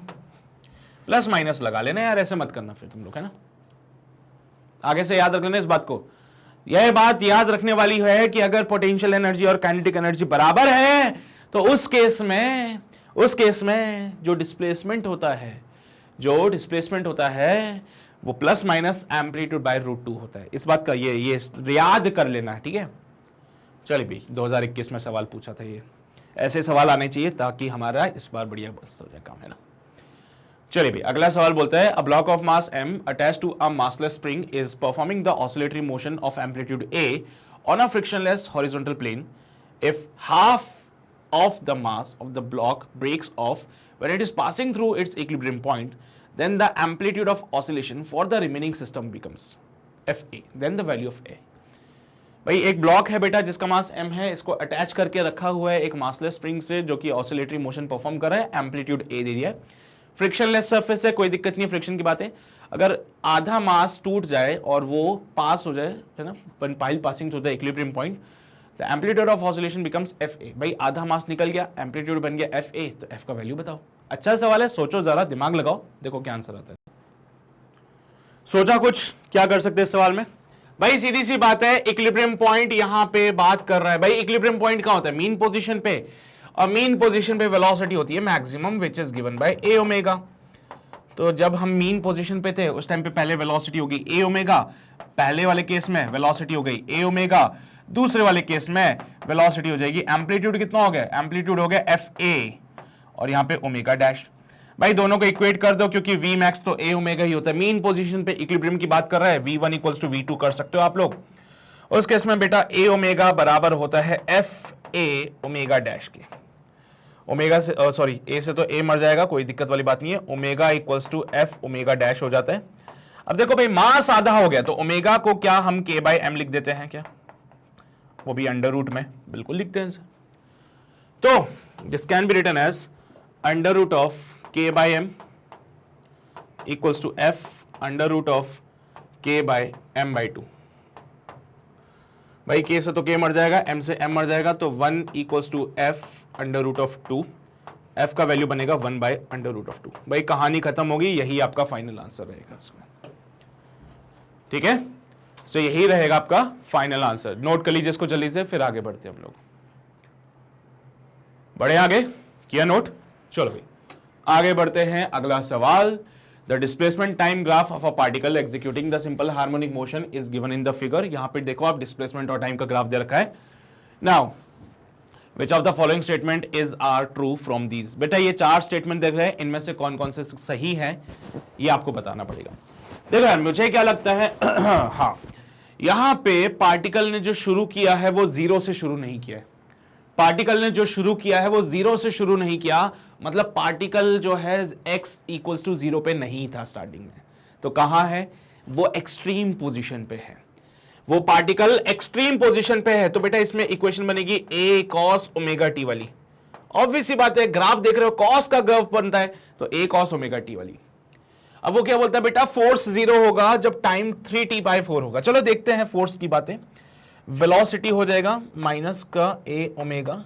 प्लस माइनस लगा लेना यार, ऐसे मत करना फिर तुम लोग, है ना। आगे से याद रख लेना इस बात को, यह बात याद रखने वाली है कि अगर पोटेंशियल एनर्जी और काइनेटिक एनर्जी बराबर है तो उस केस में जो डिस्प्लेसमेंट होता है वो प्लस माइनस एम्पलीट्यूड बाय √2 होता है। इस बात का ये याद कर लेना है, ठीक है। चलिए भाई, 2021 में सवाल पूछा था, ये ऐसे सवाल आने चाहिए ताकि हमारा इस बार बढ़िया बस हो जाए काम, है ना। चलिए भाई, अगला सवाल बोलता है a block of mass m attached to a massless spring is performing the oscillatory motion of amplitude a on a frictionless horizontal plane if half of the mass of the block breaks off when it is passing through its equilibrium point, then the amplitude of oscillation for the remaining system becomes fa, then the value of a। भाई एक block है बेटा जिसका मास m है, इसको attach करके रखा हुआ है एक मासलेस स्प्रिंग से जो कि ऑसिलेटरी मोशन परफॉर्म कर रहा है, एम्पलीट्यूड a दे दिया है, फ्रिक्शनलेस सरफेस है, कोई दिक्कत नहीं है फ्रिक्शन की बात है। अगर आधा मास टूट जाए और वो पास हो जाए, है ना, while passing to the equilibrium point, the amplitude of oscillation becomes fa। भाई आधा मास निकल गया, एम्पलीट्यूड बन गया fa, तो f का वैल्यू बताओ। अच्छा सवाल है, सोचो जरा, दिमाग लगाओ, देखो क्या आंसर आता है। सोचा कुछ क्या कर सकते हैं इस सवाल में? भाई सीधी सी बात है, इक्विलिब्रियम पॉइंट यहां पे बात कर रहा है। भाई इक्विलिब्रियम पॉइंट कहां होता है? मीन पोजीशन पे, और मीन पोजीशन पे वेलोसिटी होती है maximum which is given bye a omega. तो जब हम मीन पोजीशन पे थे उस टाइम पे पहले वेलोसिटी हो गई a ओमेगा, पहले वाले केस में वेलोसिटी हो गई a ओमेगा, दूसरे वाले केस में वेलोसिटी हो जाएगी, एम्पलीट्यूड कितना हो गया? एम्पलीट्यूड हो गया fa और यहाँ पे ओमेगा डैश। भाई दोनों को इक्वेट कर दो क्योंकि v मैक्स तो a ओमेगा ही होता है, मीन पोजीशन पे इक्विलिब्रियम की बात कर रहा है, v1 इक्वल्स टू v2 कर सकते हो आप लोग। उस केस में बेटा a ओमेगा बराबर होता है fa ओमेगा डैश के। ओमेगा से सॉरी a से तो a मर जाएगा, कोई दिक्कत वाली बात नहीं है, omega equals to f omega dash हो जाता है। अब देखो भाई मास आधा हो गया तो ओमेगा को क्या हम k बाई m लिख देते हैं क्या? वो भी अंडर रूट में, बिल्कुल लिखते हैं। तो this can be written as under root of k by m equals to f under root of k by m by 2। भाई k से तो k मर जाएगा, m से m मर जाएगा, तो 1 equals to f under root of 2, f का वैल्यू बनेगा 1 बाई अंडर रूट ऑफ 2। भाई कहानी खत्म होगी, यही आपका फाइनल आंसर रहेगा उसका, ठीक है। सो यही रहेगा आपका फाइनल आंसर। नोट कर लीजिए इसको जल्दी से, फिर आगे बढ़ते हैं हम लोग। बढ़े आगे, किया नोट? चलो भाई आगे बढ़ते हैं। अगला सवाल, the displacement time graph of a particle executing the simple harmonic motion is given in the figure. यहां पे देखो आप डिस्प्लेसमेंट और टाइम का ग्राफ दे रखा है। Now which of the following statement is are true from these. बेटा ये 4 स्टेटमेंट देख रहे हैं, इनमें से कौन कौन से सही है ये आपको बताना पड़ेगा। देखो यार मुझे क्या लगता है हाँ, यहां पे पार्टिकल ने जो शुरू किया है वो 0 से शुरू नहीं किया है। पार्टिकल ने जो शुरू किया है वो 0 से शुरू नहीं किया, मतलब पार्टिकल जो है x इक्वल्स टू 0 पे नहीं था स्टार्टिंग में। तो कहां है वो? एक्सट्रीम पोजीशन पे है। वो पार्टिकल एक्सट्रीम पोजीशन पे है। तो बेटा इसमें इक्वेशन बनेगी a cos ओमेगा t वाली। ऑब्वियस सी बात है, ग्राफ देख रहे हो कॉस का ग्राफ बनता है तो a cos ओमेगा t वाली। अब वो क्या बोलता है बेटा, फोर्स 0 होगा जब टाइम 3t/4 होगा। चलो देखते हैं फोर्स की बातें। वेलोसिटी हो जाएगा माइनस का a omega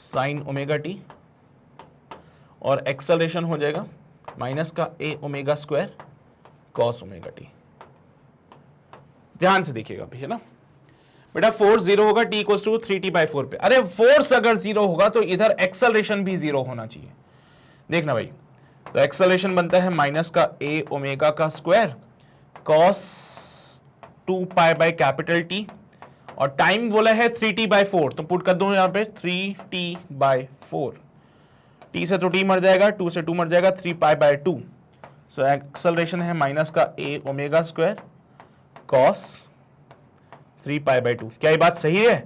sine omega t, और एक्सेलरेशन हो जाएगा माइनस का a omega square cos omega t। ध्यान से देखिएगा अभी, है ना बेटा। फोर्स 0 होगा t इक्वल्स टू 3t/4 पे। अरे फोर्स अगर 0 होगा तो इधर एक्सेलरेशन भी 0 होना चाहिए। देखना भाई, तो एक्सेलरेशन बनता है माइनस का a ओमेगा का स्क्वायर कॉस 2π/T, और टाइम बोला है 3t/4, तो पुट कर दो यहां पे 3t/4। t से तो t मर जाएगा, 2 से 2 मर जाएगा, 3π/2। सो एक्सेलरेशन है माइनस का a ओमेगा स्क्वायर कॉस 3π/2। क्या ये बात सही है?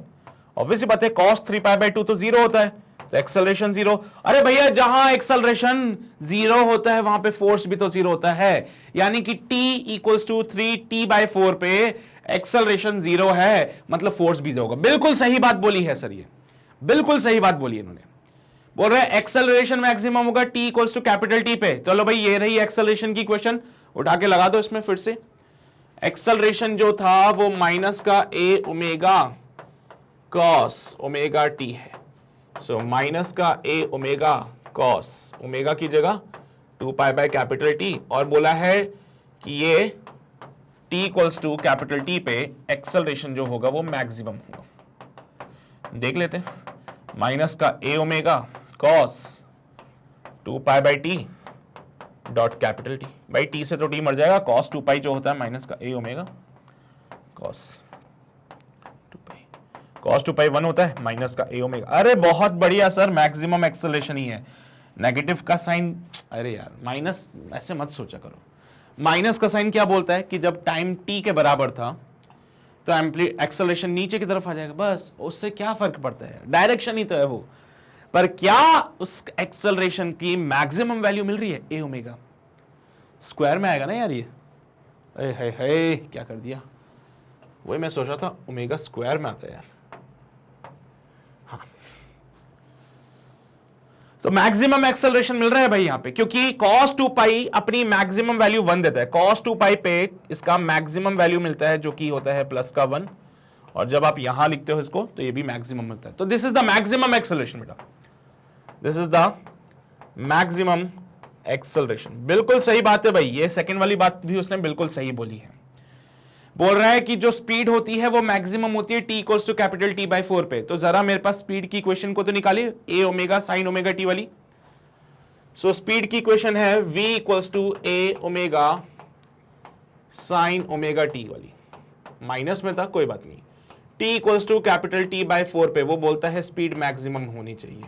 ऑब्वियसली बात है, कॉस 3π/2 तो 0 होता है, तो एक्सेलरेशन 0। अरे भैया जहां एक्सेलरेशन 0 होता है वहां पे फोर्स भी तो 0 होता है, यानी कि t इक्वल्स टू 3t/4 पे एक्सेलरेशन 0 है, मतलब फोर्स भी 0 होगा। बिल्कुल सही बात बोली है सर, ये बिल्कुल सही बात बोली इन्होंने। बोल रहे हैं एक्सेलरेशन मैक्सिमम होगा t equals to capital T पे। चलो भाई ये रही एक्सेलरेशन की इक्वेशन, उठा के लगा दो इसमें फिर से। एक्सेलरेशन जो था वो माइनस का a omega cos omega t है। सो माइनस का a ओमेगा कॉस ओमेगा की जगह 2π/T, और बोला है कि ये t equals to capital T पे एक्सेलरेशन जो होगा वो मैक्सिमम होगा। देख लेते हैं, माइनस का a omega cos 2π/T dot capital T। भाई t से तो t मर जाएगा, cos 2π जो होता है माइनस का a ओमेगा cos 2π 1 होता है माइनस का a ओमेगा। अरे बहुत बढ़िया सर, मैक्सिमम एक्सेलरेशन ही है। नेगेटिव का साइन, अरे यार माइनस ऐसे मत सोचा करो। माइनस का साइन क्या बोलता है कि जब टाइम t के बराबर था तो एक्सेलरेशन नीचे की तरफ आ जाएगा, बस। उससे क्या फर्क पड़ता है, डायरेक्शन ही तो है वो। पर क्या उस एक्सेलरेशन की मैक्सिमम वैल्यू मिल रही है? a ओमेगा स्क्वायर में आएगा ना यार ये। है क्या कर दिया, वही मैं सोच रहा था ओमेगा स्क्वायर में आता है यार। हाँ, तो मैक्सिमम एक्सेलरेशन मिल रहा है भाई यहां पे, क्योंकि cos 2π अपनी मैक्सिमम वैल्यू 1 देता है। cos 2π पे इसका मैक्सिमम वैल्यू मिलता है जो कि होता है प्लस का 1, और जब आप यहां लिखते हो इसको तो ये भी मैक्सिमम मिलता है। तो this is the maximum acceleration बेटा, this is the maximum acceleration. बिल्कुल सही बात है भाई, ये सेकंड वाली बात भी उसने बिल्कुल सही बोली है। बोल रहा है कि जो स्पीड होती है वो मैक्सिमम होती है t equals to capital T/4 पे। तो जरा मेरे पास स्पीड की इक्वेशन को तो निकालिए, a omega sine omega t वाली। सो स्पीड की इक्वेशन है v equals to a omega sine omega t वाली। माइनस में था, कोई बात नहीं। t equals to capital T/4 पे वो बोलता है स्पीड मैक्सिमम होनी चाहिए।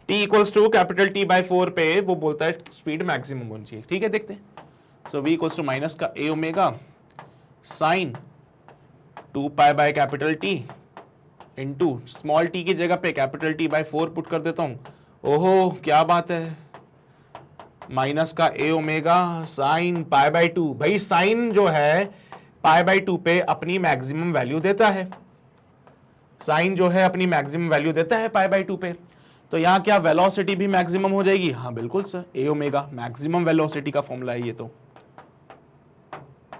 t equals to capital T/4 पे वो बोलता है स्पीड मैक्सिमम होनी चाहिए। ठीक है, देखते हैं। So v equals to minus का a ओमेगा साइन 2π/कैपिटल T इंटू स्मॉल t की जगह पे कैपिटल T/4 पुट कर देता हूं। ओहो क्या बात है, माइनस का a ओमेगा साइन π/2। भाई साइन जो है π/2 पे अपनी मैक्सिमम वैल्यू देता है, साइन जो है अपनी मैक्सिमम वैल्यू देता है π/2 पे। तो यहां क्या वेलोसिटी भी मैक्सिमम हो जाएगी? हाँ बिल्कुल sir, a omega maximum velocity का फॉर्मूला है ये। तो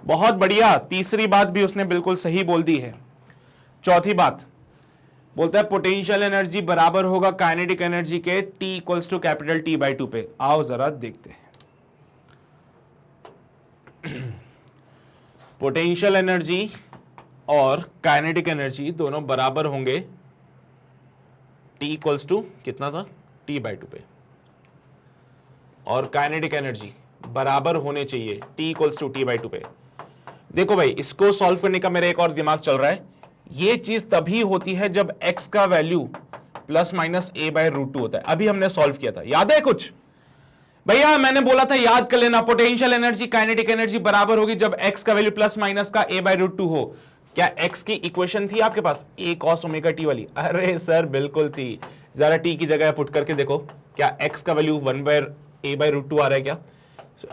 बहुत बढ़िया, तीसरी बात भी उसने बिल्कुल सही बोल दी है। चौथी बात बोलता है पोटेंशियल एनर्जी बराबर होगा काइनेटिक एनर्जी के t equals to capital T/2 पे। आओ जरा देखते हैं। पोटेंशियल एनर्जी और काइनेटिक एनर्जी दोनों बराबर होंगे T इक्वल्स टू कितना था, T/2 पे, और काइनेटिक एनर्जी बराबर होने चाहिए T इक्वल्स टू T/2 पे। देखो भाई, इसको सॉल्व करने का मेरा एक और दिमाग चल रहा है। ये चीज तभी होती है जब x का वैल्यू +-a/√2 होता है। अभी हमने सॉल्व किया था, याद है कुछ भैया? मैंने बोला था, याद कर लेना, पोटेंशियल एनर्जी काइनेटिक एनर्जी बराबर होगी जब x का वैल्यू +-a/√2 हो। क्या x की इक्वेशन थी आपके पास, a cos ω t वाली? अरे सर बिल्कुल थी। जरा t की जगह पुट करके देखो, क्या x का वैल्यू 1/a/√2 आ रहा है क्या?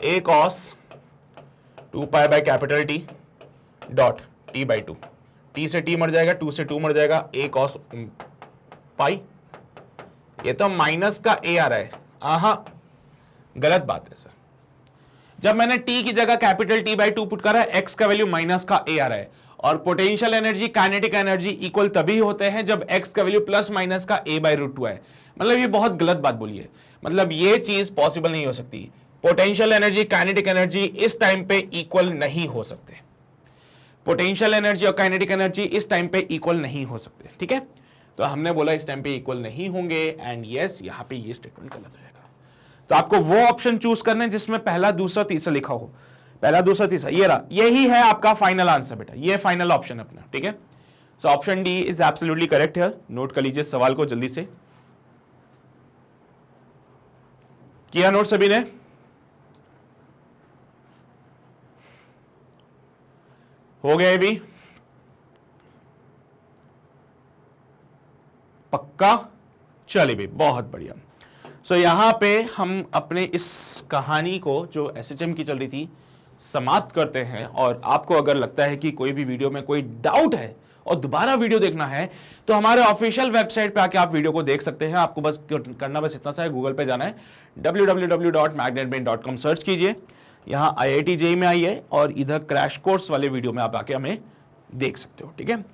a cos 2π/T dot T/2, t से t मर जाएगा, 2 से 2 मर जाएगा, a cos पाई। ये तो माइनस का a आ रहा है। आहा, गलत बात है सर। जब मैंने t की जगह T/2 पुट करा है, x का वैल्यू माइनस का a आ रहा है। और potential energy kinetic energy equal तभी होते हैं जब x का वैल्यू +- का a/√2 है। मतलब ये बहुत गलत बात बोली है, मतलब ये चीज पॉसिबल नहीं हो सकती। पोटेंशियल एनर्जी काइनेटिक एनर्जी इस टाइम पे इक्वल नहीं हो सकते। पोटेंशियल एनर्जी और काइनेटिक एनर्जी इस टाइम पे इक्वल नहीं हो सकते, ठीक है? तो हमने बोला इस टाइम पे इक्वल नहीं होंगे, एंड यस, यहां पे ये स्टेटमेंट गलत हो जाएगा। तो आपको वो ऑप्शन चूज करना है जिसमें पहला, दूसरा, तीसरा लिखा हो। पहला, दूसरा, तीसरा, ये रहा, यही है आपका फाइनल आंसर बेटा, ये फाइनल ऑप्शन अपना, ठीक है? So option D is absolutely correct है। नोट कर लीजिए सवाल को जल्दी से। किया नोट सभी ने? हो गया भी पक्का? चलिए भी, बहुत बढ़िया। सो यहां पे हम अपने इस कहानी को जो एसएचएम की चल रही थी समाप्त करते हैं। और आपको अगर लगता है कि कोई भी वीडियो में कोई डाउट है और दोबारा वीडियो देखना है, तो हमारे ऑफिशियल वेबसाइट पे आके आप वीडियो को देख सकते हैं। आपको बस करना बस इतना सा है, गूगल पे जाना है, www.magnetbrain.com सर्च कीजिए, यहाँ IIT JEE में आइए और इधर क्रैश कोर्स वाले वीडियो में आप आके हमें देख सकते हो, ठीक है?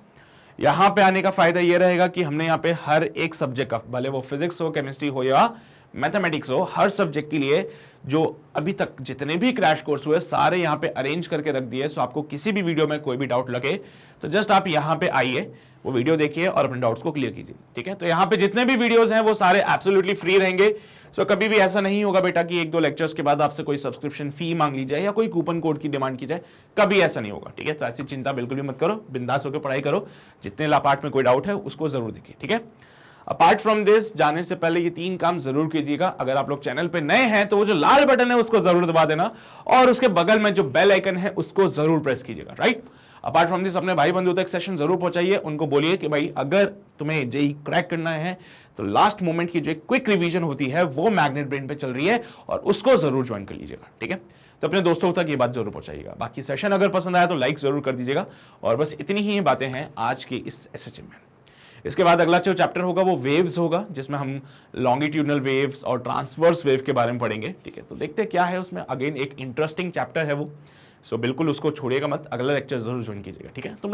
यहाँ पे आने का फायदा ये रहेगा कि हमने यहाँ पे हर एक सब्जेक्ट का, भले वो फिजिक्स हो, केमिस्ट्री हो या मैथमेटिक्स हो, हर सब्जेक्ट के लिए जो अभी तक जितने भी क्रैश कोर्स हुए सारे यहाँ पे अरेंज करके रख दिए। सो आपको किसी भी वीडियो में कोई भी डाउट लगे तो जस्ट आप यहाँ पे आइए, वो वीडियो देखिए और अपने डाउट्स को क्लियर कीजिए, ठीक है? तो यहाँ पे जितने भी वीडियोस हैं वो सारे एब्सोल्युटली फ्री रहेंगे। सो कभी भी ऐसा नहीं होगा बेटा कि 1-2 लेक्चर्स के बाद आपसे कोई सब्सक्रिप्शन फी मांग ली जाए या कोई कूपन कोड की डिमांड की जाए, कभी ऐसा नहीं होगा, ठीक है? तो ऐसी चिंता बिल्कुल भी मत करो, बिंदास होकर पढ़ाई करो। जितने लापार्ट में कोई डाउट है उसको जरूर देखिए, ठीक है? अपार्ट फ्रॉम दिस, जाने से पहले ये 3 काम जरूर कीजिएगा। अगर आप लोग चैनल पे नए हैं तो वो जो लाल बटन है उसको जरूर दबा देना, और उसके बगल में जो बेल आइकन है उसको जरूर प्रेस कीजिएगा, राइट? अपार्ट फ्रॉम दिस, अपने भाई बंधुओं तक सेशन जरूर पहुंचाइए। उनको बोलिए कि भाई अगर तुम्हें जेईई क्रैक करना है तो लास्ट मोमेंट की जो एक क्विक रिवीजन होती है वो मैग्नेट ब्रेन पे चल रही है, और उसको जरूर ज्वाइन कर लीजिएगा, ठीक है? तो अपने दोस्तों तक ये बात जरूर पहुंचाइएगा। बाकी सेशन अगर पसंद आया तो लाइक जरूर कर दीजिएगा। और बस इतनी ही बातें हैं आज की इस एसएचएम में। इसके बाद अगला जो चैप्टर होगा वो वेव्स होगा, जिसमें हम लॉन्गिट्यूडनल वेव्स और ट्रांसवर्स वेव के बारे में पढ़ेंगे, ठीक है? तो देखते हैं क्या है उसमें। अगेन एक इंटरेस्टिंग चैप्टर है वो, सो बिल्कुल उसको छोड़िएगा मत, अगला लेक्चर जरूर ज्वाइन कीजिएगा, ठीक है? तो